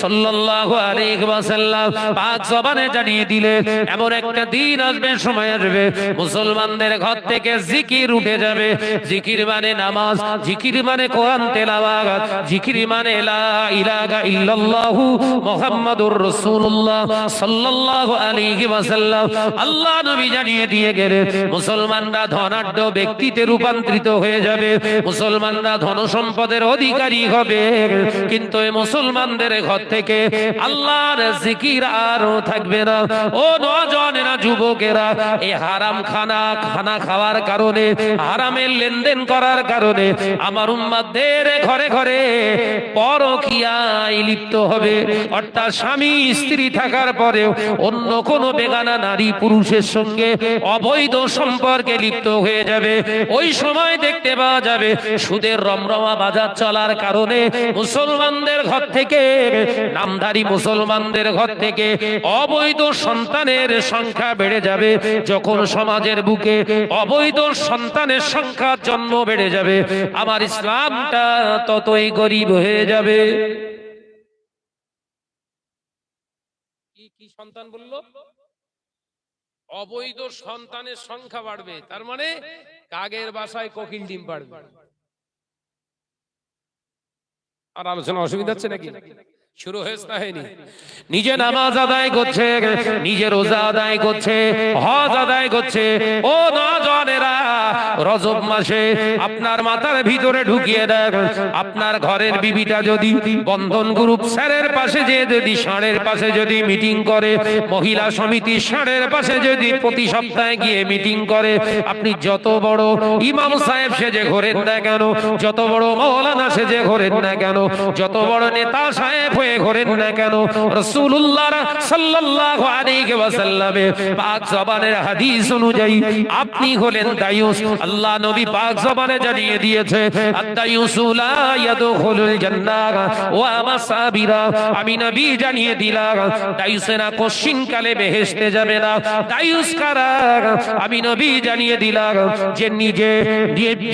সাল্লাল্লাহু আলাইহি ওয়াসাল্লাম পাক জবানে জানিয়ে দিলে এমন একটা দিন আসবে, সময় আসবে, মুসলমানদের ঘর থেকে জিকির উঠে যাবে। জিকির মানে নামাজ, জিকির মানে কোরআন তেলাওয়াত, জিকির মানে লা ইলাহা ইল্লাল্লাহ মুহাম্মাদুর রাসূলুল্লাহ সাল্লাল্লাহু আলাইহি ওয়াসাল্লাম। আল্লাহ নবী জানিয়ে দিয়ে গেলেন মুসলমানরা ধনাঢ্য ব্যক্তিতে রূপান্তরিত হয়ে যাবে, মুসলমানরা ধন সম্পদের অধিকারী হবে, কিন্তু এই মুসলমানদের ঘর থেকে আল্লাহর জিকির আর থাকবে না। ও নওজনেরা, যুবকেরা, এই হারাম খানা খাওয়ার কারণে, হারামের লেনদেন করার কারণে আমার উম্মতদের ঘরে ঘরে পরকীয়ায় লিপ্ত হবে। অর্থাৎ স্বামী স্ত্রী থাকার পরেও অন্য কোন বেগানা নারী পুরুষের সঙ্গে অবৈধ সম্পর্কে লিপ্ত হয়ে যাবে। ওই সময় দেখতে পাওয়া যাবে সুদের রমরমা বাজার চলার কারণে মুসলমানদের ঘর থেকে, নামধারী মুসলমানদের ঘর থেকে অবৈধ সন্তানের সংখ্যা বেড়ে যাবে। যখন সমাজের বুকে অবৈধ সন্তানের সংখ্যা জন্ম বেড়ে যাবে, আমার ইসলামটা ততই গরিব হয়ে যাবে। কি সন্তান বললো? অবৈধ সন্তানের সংখ্যা বাড়বে, তার মানে কাগের বাসায় কোকিল ডিম পাড়বে। আর আলোচনা অসুবিধা হচ্ছে নাকি? শুরু হয়নি। নিজে নামাজ আদায় করছে, নিজে রোজা আদায় করছে, হজ আদায় করছে। ও নওজনেরা, রজব মাসে আপনার মাথার ভিতরে ঢুকিয়ে দেন, আপনার ঘরের বিবিটা যদি বন্ধন গ্রুপ স্যারের পাশে যে যদি ষাঁড়ের পাশে যদি মিটিং করে, মহিলা সমিতি ষাঁড়ের পাশে যদি প্রতি সপ্তাহে গিয়ে মিটিং করে, আপনি যত বড় ইমাম সাহেব সেজে ঘোরেন না কেন, যত বড় মাওলানা সেজে ঘোরেন না কেন, যত বড় নেতা সাহেব হয়ে ঘোরেন না কেন, রাসূলুল্লাহ সাল্লাল্লাহু আলাইহি ওয়াসাল্লামের পাক জবানের হাদিস অনুযায়ী আপনি হলেন দায়ুস। আল্লাহ নবী পাক জবানে জানিয়ে দিয়েছে, আদ-দায়ুসু লা ইয়াদখুলুল জান্নাহ ওয়া মাসাবিরা। আমি নবী জানিয়ে দিলাম দায়ুসেরা কোশ্চিন কালে বেহেশতে যাবে না। দায়ুস কারা? আমি নবী জানিয়ে দিলাম যে নিজে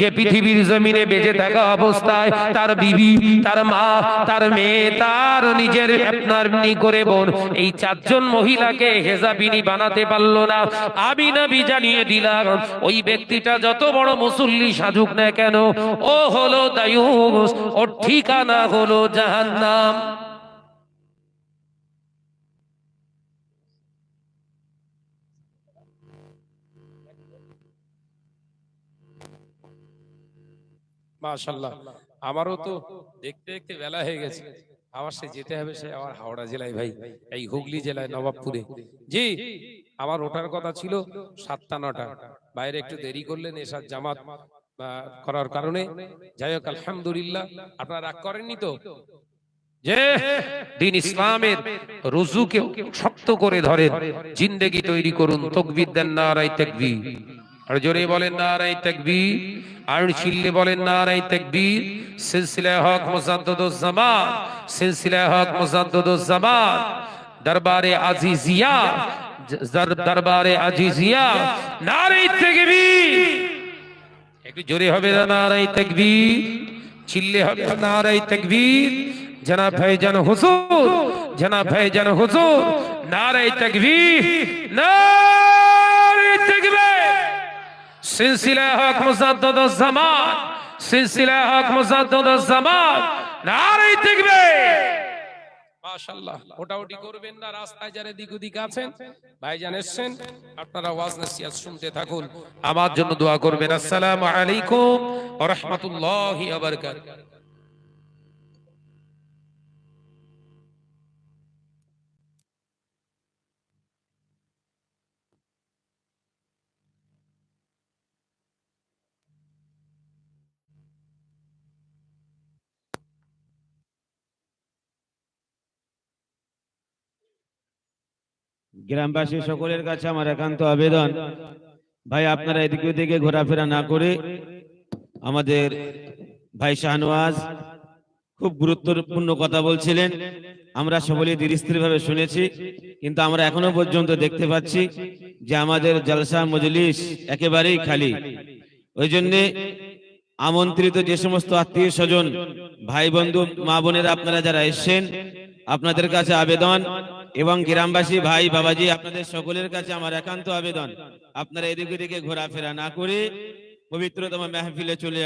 যে পৃথিবীর জমিনে বেঁচে থাকা অবস্থায় তার বিবি, তার মা, তার মেয়ে, তার নিজের আপনার করে বোন, এই চারজন মহিলাকে হেজাবিনী বানাতে পারলো না। আমি নবী জানিয়ে দিলাম ওই ব্যক্তিটা যত বড় মুসল্লি সাজুক না কেন, ও হলো দায়ুস, ওর ঠিকানা হলো জাহান্নাম। মাশাআল্লাহ, আমারও তো দেখতে দেখতে বেলা হয়ে গেছে, আবার সে যেতে হবে, সে আবার হাওড়া জেলায়, ভাই এই হুগলি জেলায় নবাবপুরে। জি, আমার ওঠার কথা ছিল 7টা 9টা, বাইরে একটু দেরি করলেন এসার জামাত করার কারণে। যাই হোক, আলহামদুলিল্লাহ। আপনারা রাগ করেননি তো? যে দিন ইসলামের রুজুকে শক্ত করে ধরেন, জিন্দেগি তৈরি করুন। তাকবীর দেন, নারায়ে তাকবীর। আর জোরে বলেন নারায়ে তাকবীর। আর চিল্লে বলেন নারায়ে তাকবীর। সিলসিলা হক মুজাদ্দিদুজ জামান, সিলসিলা হক মুজাদ্দিদুজ জামান, দরবারে আজিজিয়া, দরবারে আজিজিয়া, নারায়ে তাকবীর। একটু জোরে হবে না নারায়ে তাকবীর, চিল্লে হবে নারায়ে তাকবীর। জনাব ভাইজান হুজুর, জনাব ভাইজান হুজুর, নারায়ে তাকবীর, নারায়ে তাকবীর। সিলসিলা হক মুজাদ্দিদুজ জামান, সিলসিলা হক মুজাদ্দিদুজ জামান, নারায়ে তাকবীর। মাশাআল্লাহ, ওটাওটি করবেন না। রাস্তায় যারা দিক ওদিক আছেন, ভাইজান এসেছেন, আপনারা ওয়াজ নসিহত শুনতে থাকুন, আমার জন্য দোয়া করবেন। আসসালামু আলাইকুম ওয়া রাহমাতুল্লাহি ওয়া বারাকাতুহু। গ্রামবাসী সকলের কাছে আমার একান্ত আবেদন, ভাই আপনারা এদিকে ওদিকে ঘোরাফেরা না করে আমাদের ভাই শাহনওয়াজ খুব গুরুত্বপূর্ণ কথা বলছিলেন, আমরা সকলেই ধীরস্থিরভাবে শুনেছি, কিন্তু আমরা এখনো পর্যন্ত দেখতে পাচ্ছি যে আমাদের জলসা মজলিস একেবারেই খালি। ওই জন্যে আমন্ত্রিত যে সমস্ত আত্মীয় স্বজন, ভাই বন্ধু, মা বোনেরা আপনারা যারা এসেছেন, আপনাদের কাছে আবেদন, এবং গ্রামবাসী ভাই বাবাজি আপনাদের সকলের কাছে আমার একান্ত আবেদন, আপনারা এদিকে ওদিকে ঘোরাফেরা না করে পবিত্রতম মেহফিলে চলে